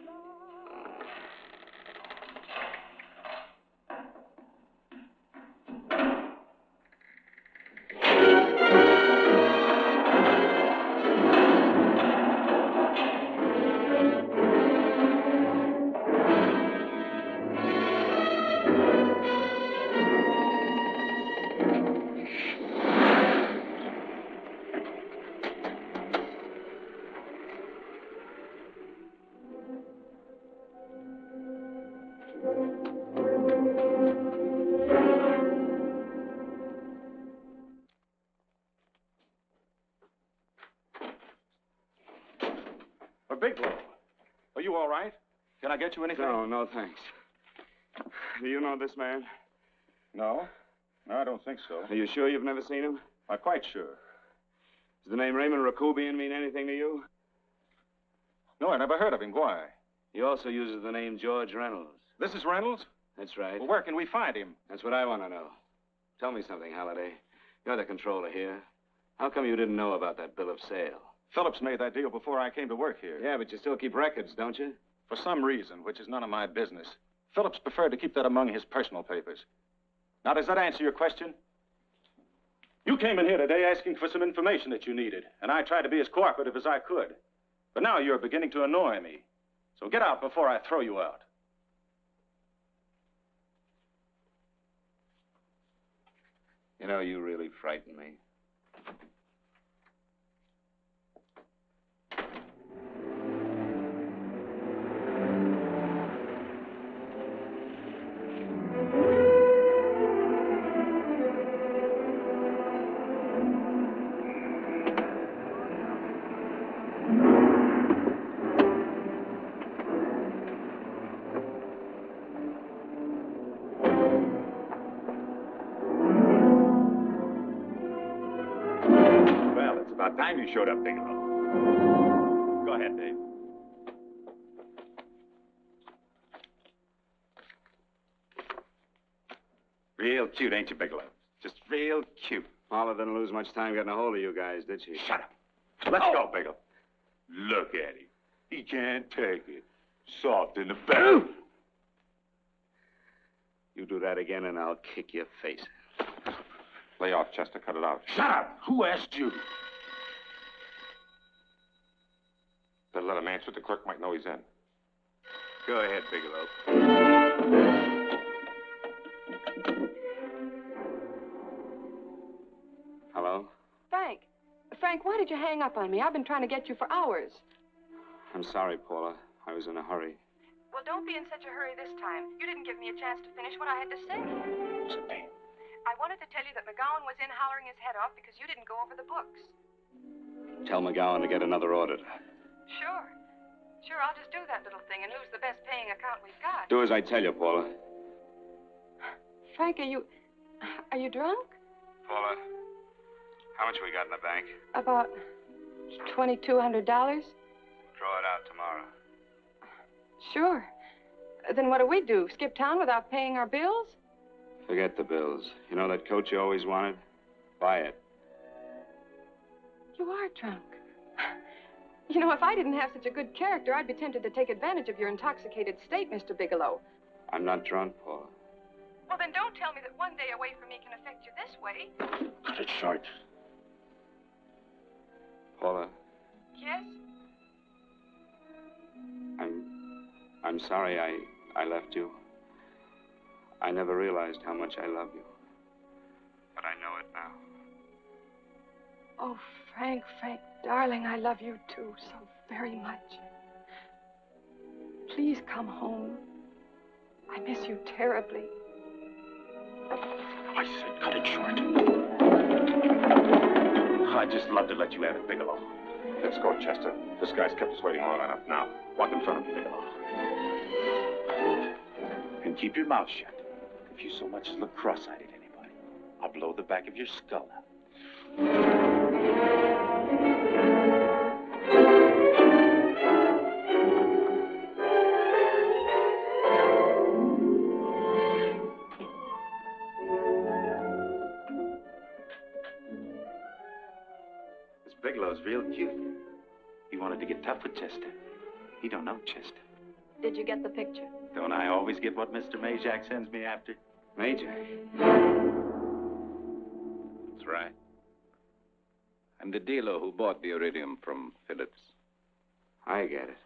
love. Bigelow. Are you all right? Can I get you anything? No, thanks. Do you know this man? No. No, I don't think so. Are you sure you've never seen him? I'm quite sure. Does the name Raymond Rakubian mean anything to you? No, I never heard of him. Why? He also uses the name George Reynolds. This is Reynolds? That's right. Well, where can we find him? That's what I want to know. Tell me something, Halliday. You're the controller here. How come you didn't know about that bill of sale? Phillips made that deal before I came to work here. Yeah, but you still keep records, don't you? For some reason, which is none of my business, Phillips preferred to keep that among his personal papers. Now, does that answer your question? You came in here today asking for some information that you needed, and I tried to be as cooperative as I could. But now you're beginning to annoy me. So get out before I throw you out. You know, you really frighten me. About time you showed up, Bigelow. Go ahead, Dave. Real cute, ain't you, Bigelow? Just real cute. Paula didn't lose much time getting a hold of you guys, did she? Shut up. Let's go, Bigelow. Look at him. He can't take it. Soft in the belly. You do that again and I'll kick your face. Lay off, Chester. Cut it out. Shut up! Who asked you? Better let him answer. The clerk might know he's in. Go ahead, Bigelow. Hello? Frank. Frank, why did you hang up on me? I've been trying to get you for hours. I'm sorry, Paula. I was in a hurry. Well, don't be in such a hurry this time. You didn't give me a chance to finish what I had to say. What's the name? I wanted to tell you that McGowan was in hollering his head off because you didn't go over the books. Tell McGowan to get another auditor. Sure. Sure, I'll just do that little thing and lose the best paying account we've got. Do as I tell you, Paula. Frank, are you drunk? Paula, how much we got in the bank? About $2,200. Draw it out tomorrow. Sure. Then what do? Skip town without paying our bills? Forget the bills. You know that coat you always wanted? Buy it. You are drunk. You know, if I didn't have such a good character, I'd be tempted to take advantage of your intoxicated state, Mr. Bigelow. I'm not drunk, Paula. Well, then don't tell me that one day away from me can affect you this way. Cut it short. Paula, Yes? I'm sorry I left you. I never realized how much I love you. But I know it now. Oh, Frank, darling, I love you too so very much. Please come home. I miss you terribly. I said cut it short. I'd just love to let you have it, Bigelow. Let's go, Chester. This guy's kept us waiting long enough now. Walk in front of me, Bigelow. And keep your mouth shut. If you so much as look cross-eyed at anybody, I'll blow the back of your skull out. This Bigelow's real cute. He wanted to get tough with Chester. He don't know Chester. Did you get the picture? Don't I always get what Mr. Majak sends me after? Majak? That's right. I'm the dealer who bought the iridium from Phillips. I get it.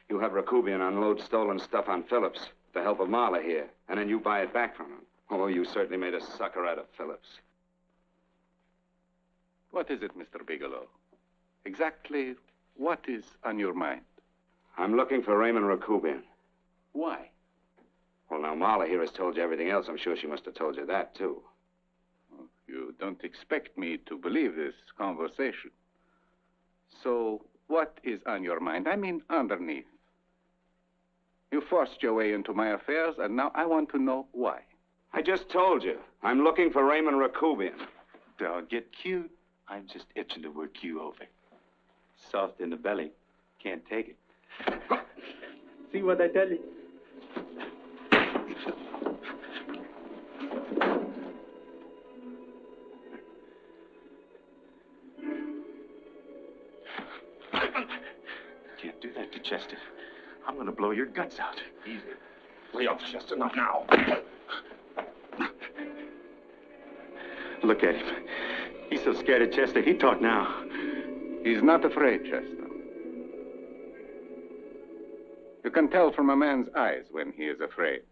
You have Rakubian unload stolen stuff on Phillips with the help of Marla here, and then you buy it back from him. Oh, you certainly made a sucker out of Phillips. What is it, Mr. Bigelow? Exactly what is on your mind? I'm looking for Raymond Rakubian. Why? Well, now, Marla here has told you everything else. I'm sure she must have told you that, too. You don't expect me to believe this conversation. So, what is on your mind? I mean, underneath. You forced your way into my affairs, and now I want to know why. I just told you. I'm looking for Raymond Rakubian. Don't get cute. I'm just itching to work you over. Soft in the belly. Can't take it. See what I tell you? Can't do that to Chester. I'm gonna blow your guts out. Easy. Lay off, Chester, not now. Look at him. He's so scared of Chester, he'd talk now. He's not afraid, Chester. You can tell from a man's eyes when he is afraid.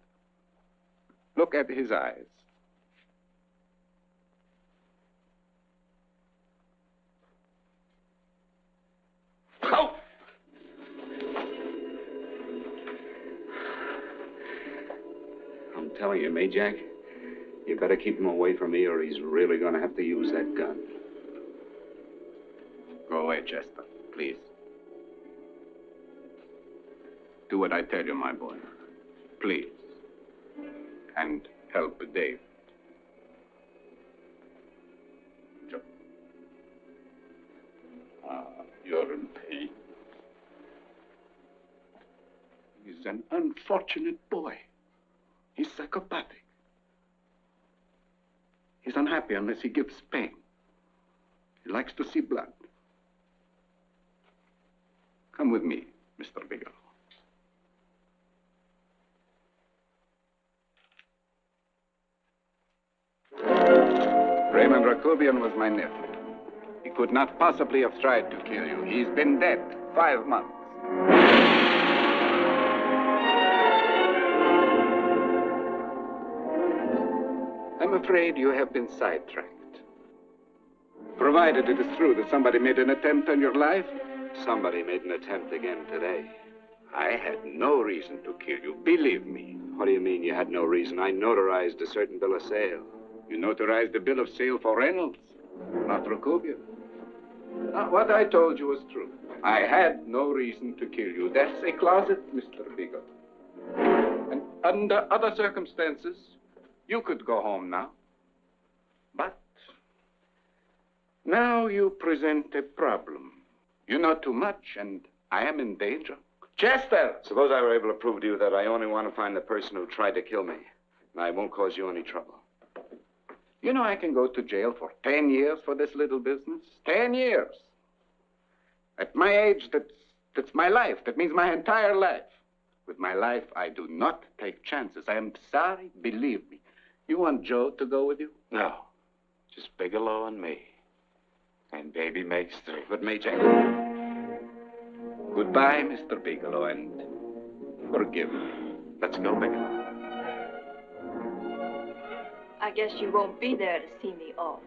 Look at his eyes. Oh! I'm telling you, Majak, you better keep him away from me or he's really going to have to use that gun. Go away, Chester, please. Do what I tell you, my boy. Please. And help Dave. you're in pain. He's an unfortunate boy. He's psychopathic. He's unhappy unless he gives pain. He likes to see blood. Come with me, Mr. Bigelow. Raymond Rakubian was my nephew. He could not possibly have tried to kill you. He's been dead 5 months. I'm afraid you have been sidetracked. Provided it is true that somebody made an attempt on your life. Somebody made an attempt again today. I had no reason to kill you, believe me. What do you mean you had no reason? I notarized a certain bill of sale. You notarized the bill of sale for Reynolds, not Rakubian. What I told you was true. I had no reason to kill you. That's a closet, Mr. Bigelow. And under other circumstances, you could go home now. But now you present a problem. You know too much, and I am in danger. Chester! Suppose I were able to prove to you that I only want to find the person who tried to kill me, and I won't cause you any trouble. You know I can go to jail for 10 years for this little business. 10 years. At my age, that's my life. That means my entire life. With my life, I do not take chances. I am sorry, believe me. You want Joe to go with you? No. Just Bigelow and me. And baby makes 3. But Major, goodbye, Mr. Bigelow, and forgive me. Let's go, Bigelow. I guess you won't be there to see me off.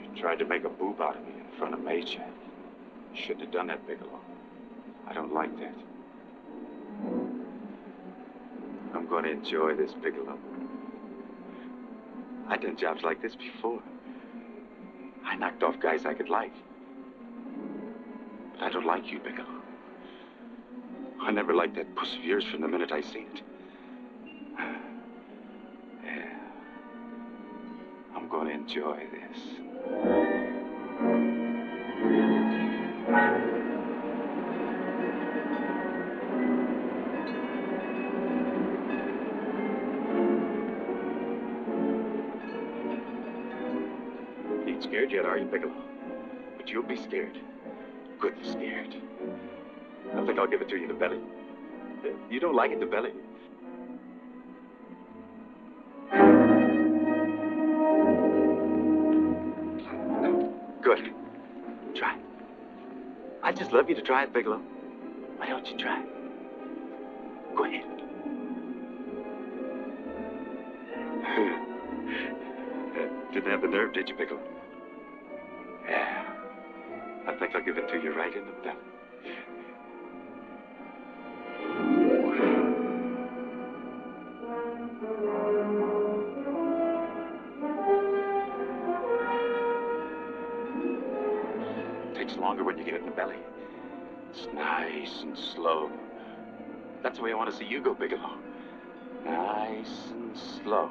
You tried to make a boob out of me in front of Major. You shouldn't have done that, Bigelow. I don't like that. I'm going to enjoy this, Bigelow. I've done jobs like this before. I knocked off guys I could like. But I don't like you, Bigelow. I never liked that puss of yours from the minute I seen it. Yeah. I'm going to enjoy this. You ain't scared yet, are you, Bigelow? But you'll be scared. Good scared. I think I'll give it to you in the belly. You don't like it in the belly? Good. Try. I'd just love you to try it, Bigelow. Why don't you try it? Go ahead. Didn't have the nerve, did you, Bigelow? Yeah. I think I'll give it to you right in the belly. Takes longer when you get it in the belly. It's nice and slow. That's the way I want to see you go, Bigelow. Nice and slow.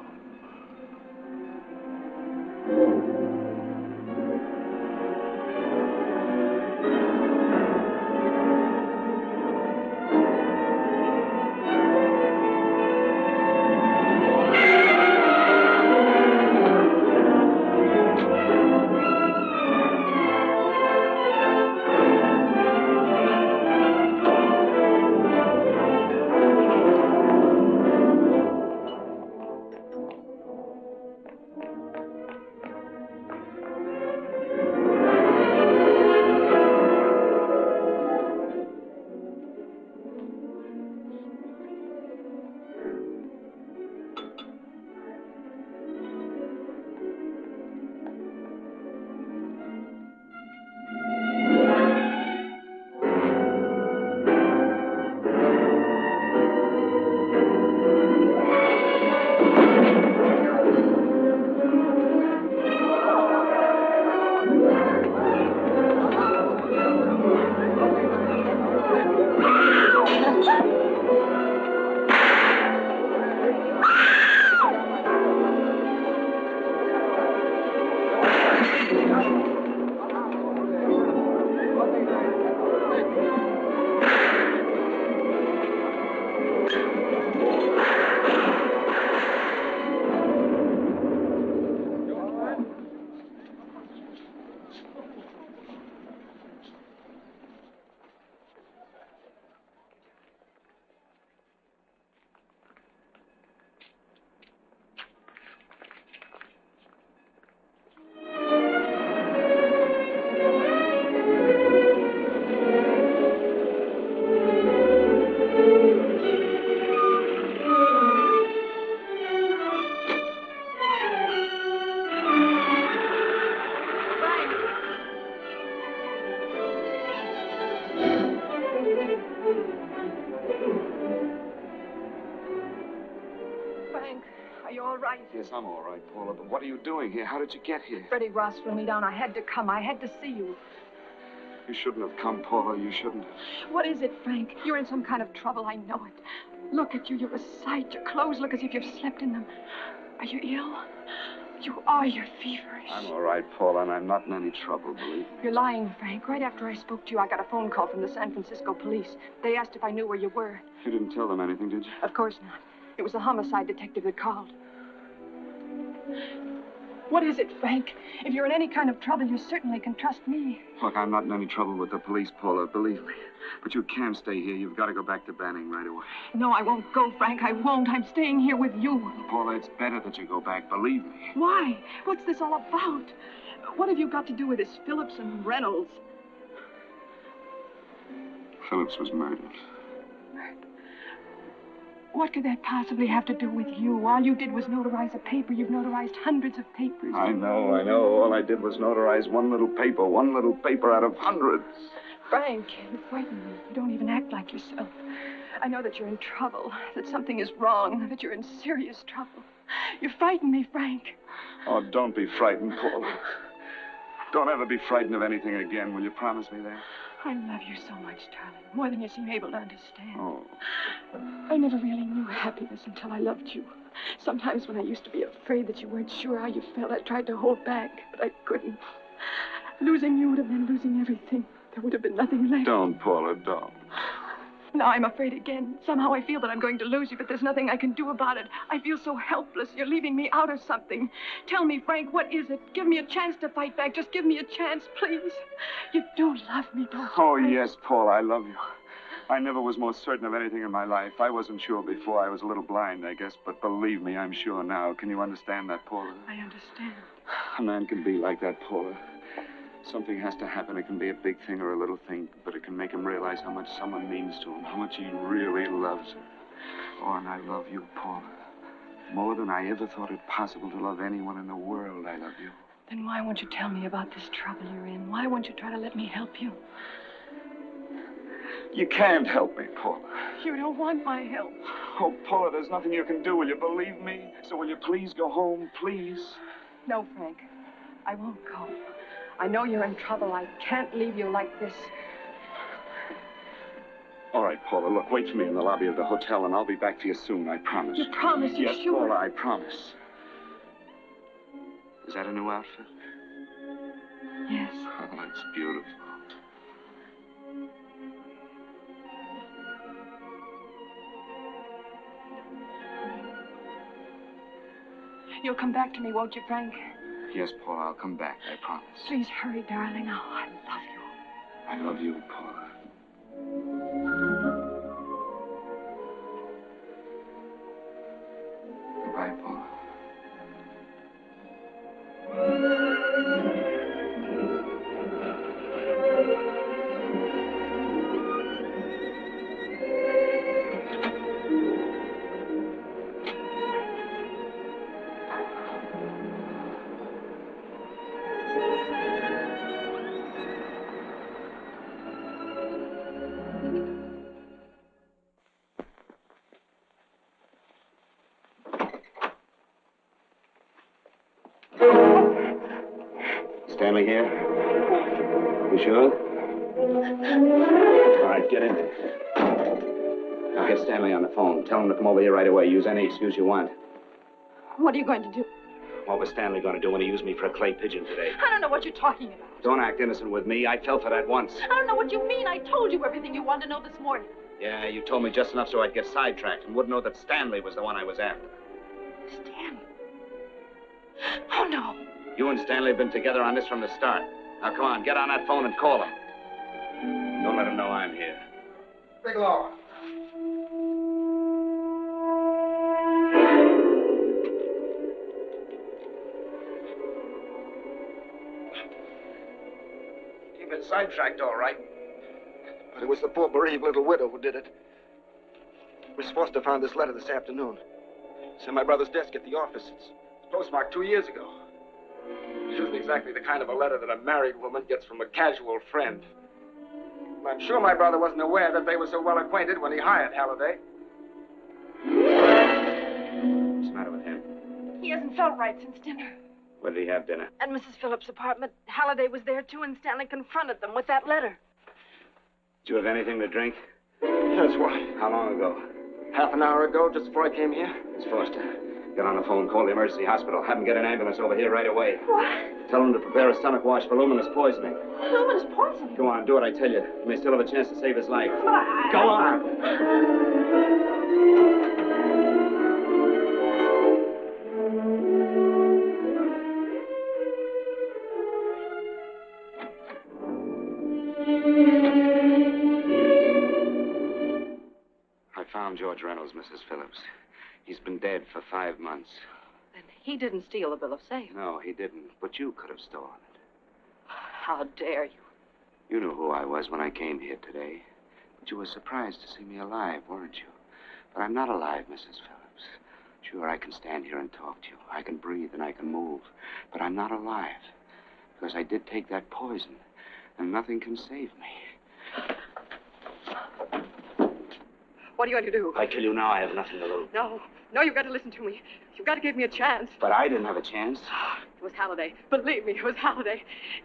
Yes, I'm all right, Paula, but what are you doing here? How did you get here? Freddie Ross flew me down. I had to come. I had to see you. You shouldn't have come, Paula. You shouldn't have. What is it, Frank? You're in some kind of trouble. I know it. Look at you. You're a sight. Your clothes look as if you've slept in them. Are you ill? You are. You're feverish. I'm all right, Paula, and I'm not in any trouble, believe me. You're lying, Frank. Right after I spoke to you, I got a phone call from the San Francisco police. They asked if I knew where you were. You didn't tell them anything, did you? Of course not. It was the homicide detective that called. What is it, Frank? If you're in any kind of trouble, you certainly can trust me. Look, I'm not in any trouble with the police, Paula, believe me. But you can't stay here. You've got to go back to Banning right away. No, I won't go, Frank. I won't. I'm staying here with you. Paula, it's better that you go back, believe me. Why? What's this all about? What have you got to do with this Phillips and Reynolds? Phillips was murdered. What could that possibly have to do with you? All you did was notarize a paper. You've notarized hundreds of papers. I know. All I did was notarize one little paper out of hundreds. Frank, you frighten me. You don't even act like yourself. I know that you're in trouble, that something is wrong, that you're in serious trouble. You frighten me, Frank. Oh, don't be frightened, Paula. Don't ever be frightened of anything again. Will you promise me that? I love you so much, darling, more than you seem able to understand. Oh. I never really knew happiness until I loved you. Sometimes when I used to be afraid that you weren't sure how you felt, I tried to hold back, but I couldn't. Losing you would have been losing everything. There would have been nothing left. Don't, Paula, don't. Now I'm afraid again. Somehow I feel that I'm going to lose you, but there's nothing I can do about it. I feel so helpless. You're leaving me out of something. Tell me, Frank, what is it? Give me a chance to fight back. Just give me a chance, please. You do love me, don't you? Oh, yes, Paula, I love you. I never was more certain of anything in my life. I wasn't sure before. I was a little blind, I guess, but believe me, I'm sure now. Can you understand that, Paula? I understand. A man can be like that, Paula. Something has to happen. It can be a big thing or a little thing, but it can make him realize how much someone means to him, how much he really loves her. Oh, and I love you, Paula. More than I ever thought it possible to love anyone in the world, I love you. Then why won't you tell me about this trouble you're in? Why won't you try to let me help you? You can't help me, Paula. You don't want my help. Oh, Paula, there's nothing you can do. Will you believe me? So will you please go home, please? No, Frank. I won't go. I know you're in trouble. I can't leave you like this. All right, Paula, look, wait for me in the lobby of the hotel, and I'll be back for you soon, I promise. You promise? You're yes, sure? Paula, I promise. Is that a new outfit? Yes. Oh, that's beautiful. You'll come back to me, won't you, Frank? Yes, Paula, I'll come back, I promise. Please hurry, darling. Oh, I love you. I love you, Paula. Goodbye, Paula. Stanley here? You sure? All right, get in there. Now get Stanley on the phone. Tell him to come over here right away. Use any excuse you want. What are you going to do? What was Stanley going to do when he used me for a clay pigeon today? I don't know what you're talking about. Don't act innocent with me. I fell for that once. I don't know what you mean. I told you everything you wanted to know this morning. Yeah, you told me just enough so I'd get sidetracked and wouldn't know that Stanley was the one I was after. Stanley? Oh, no. You and Stanley have been together on this from the start. Now, come on, get on that phone and call him. Don't let him know I'm here. Bigelow. You've been sidetracked, all right. But it was the poor bereaved little widow who did it. Miss Foster found this letter this afternoon. It's in my brother's desk at the office. It's postmarked 2 years ago. It isn't exactly the kind of a letter that a married woman gets from a casual friend. I'm sure my brother wasn't aware that they were so well acquainted when he hired Halliday. What's the matter with him? He hasn't felt right since dinner. Where did he have dinner? At Mrs. Phillips' apartment, Halliday was there, too, and Stanley confronted them with that letter. Did you have anything to drink? Yes, why? How long ago? Half an hour ago, just before I came here. Miss Foster, get on the phone, call the emergency hospital. Have them get an ambulance over here right away. What? Tell them to prepare a stomach wash for luminous poisoning. Luminous poisoning? Go on, do what I tell you. You may still have a chance to save his life. But I... Go on. I found George Reynolds, Mrs. Phillips. He's been dead for 5 months. Then he didn't steal the bill of sale. No, he didn't. But you could have stolen it. How dare you? You knew who I was when I came here today. But you were surprised to see me alive, weren't you? But I'm not alive, Mrs. Phillips. Sure, I can stand here and talk to you. I can breathe and I can move. But I'm not alive. Because I did take that poison. And nothing can save me. What do you want to do? I tell you now, I have nothing to lose. No, you've got to listen to me. You've got to give me a chance. But I didn't have a chance. It was Halliday. Believe me, it was Halliday.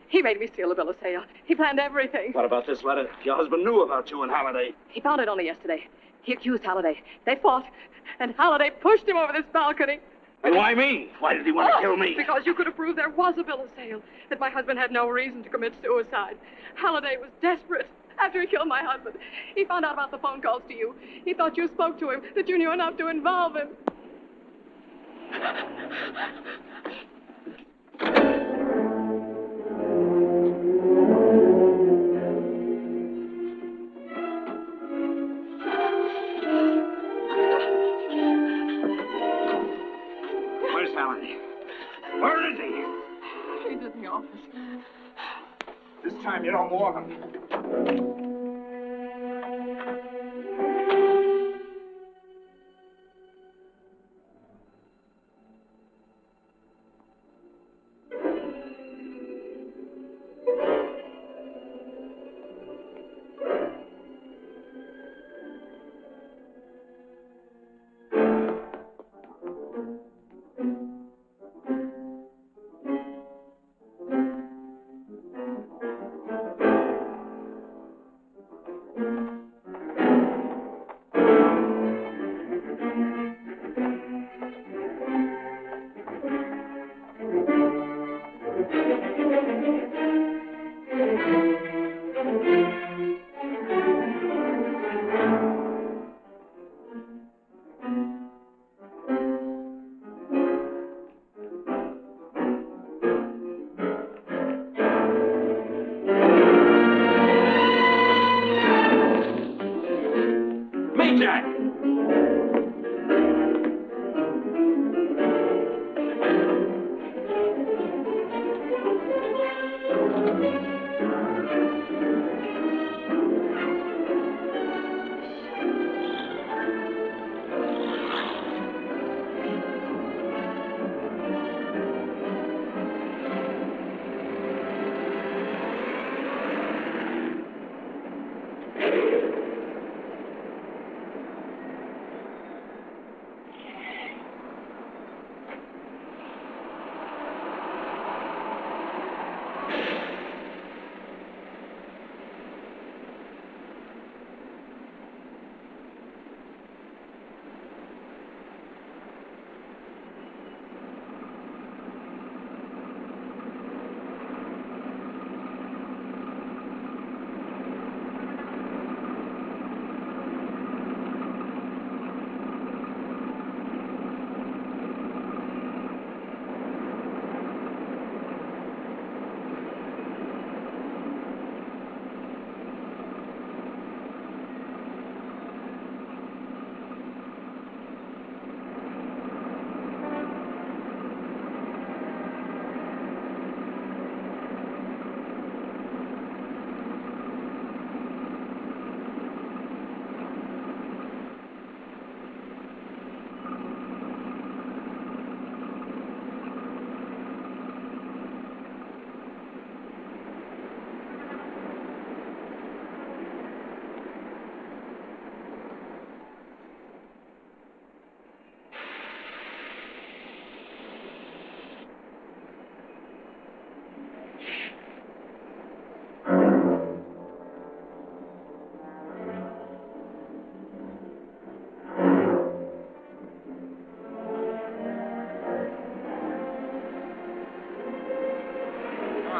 He made me steal the bill of sale. He planned everything. What about this letter? Your husband knew about you and Halliday. He found it only yesterday. He accused Halliday. They fought, and Halliday pushed him over this balcony. And why me? Why did he want to kill me? Because you could have proved there was a bill of sale, that my husband had no reason to commit suicide. Halliday was desperate. After he killed my husband, he found out about the phone calls to you. He thought you spoke to him, that you knew enough to involve him. Where's Halliday? Where is he? He's in the office. This time you don't walk him.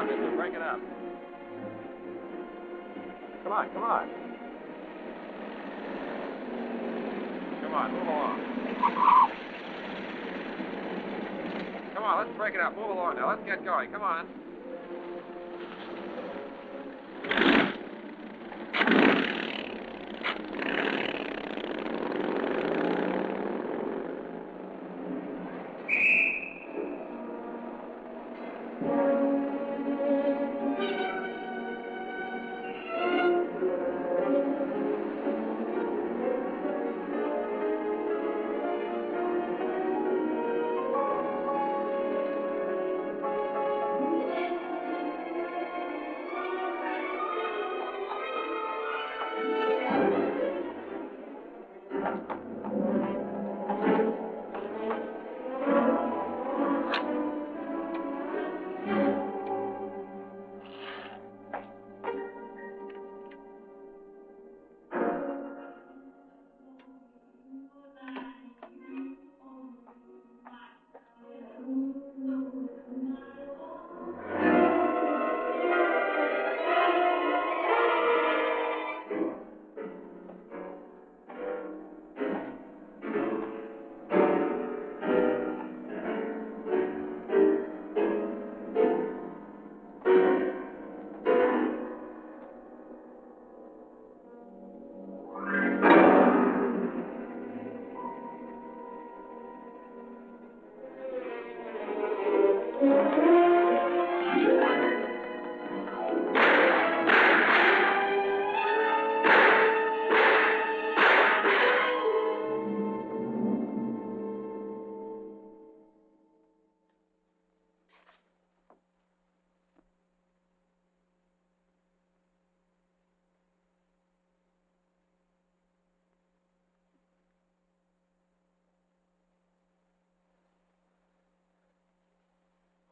on, mister. Break it up. Come on, come on. Come on, move along. Come on, let's break it up. Move along now. Let's get going. Come on.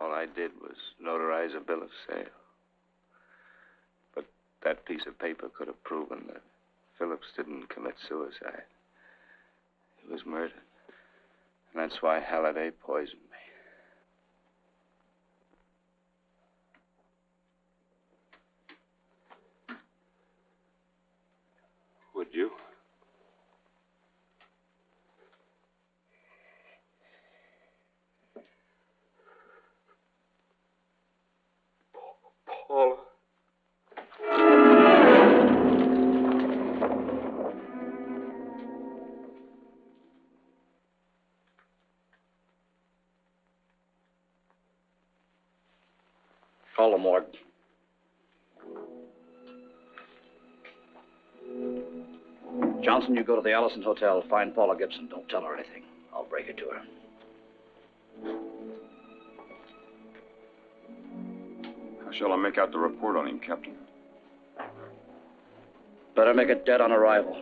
All I did was notarize a bill of sale. But that piece of paper could have proven that Phillips didn't commit suicide. He was murdered. And that's why Halliday poisoned me. Would you? Paula. Call the morgue. Johnson, you go to the Allison Hotel. Find Paula Gibson. Don't tell her anything. I'll break it to her. How shall I make out the report on him, Captain? Better make it dead on arrival.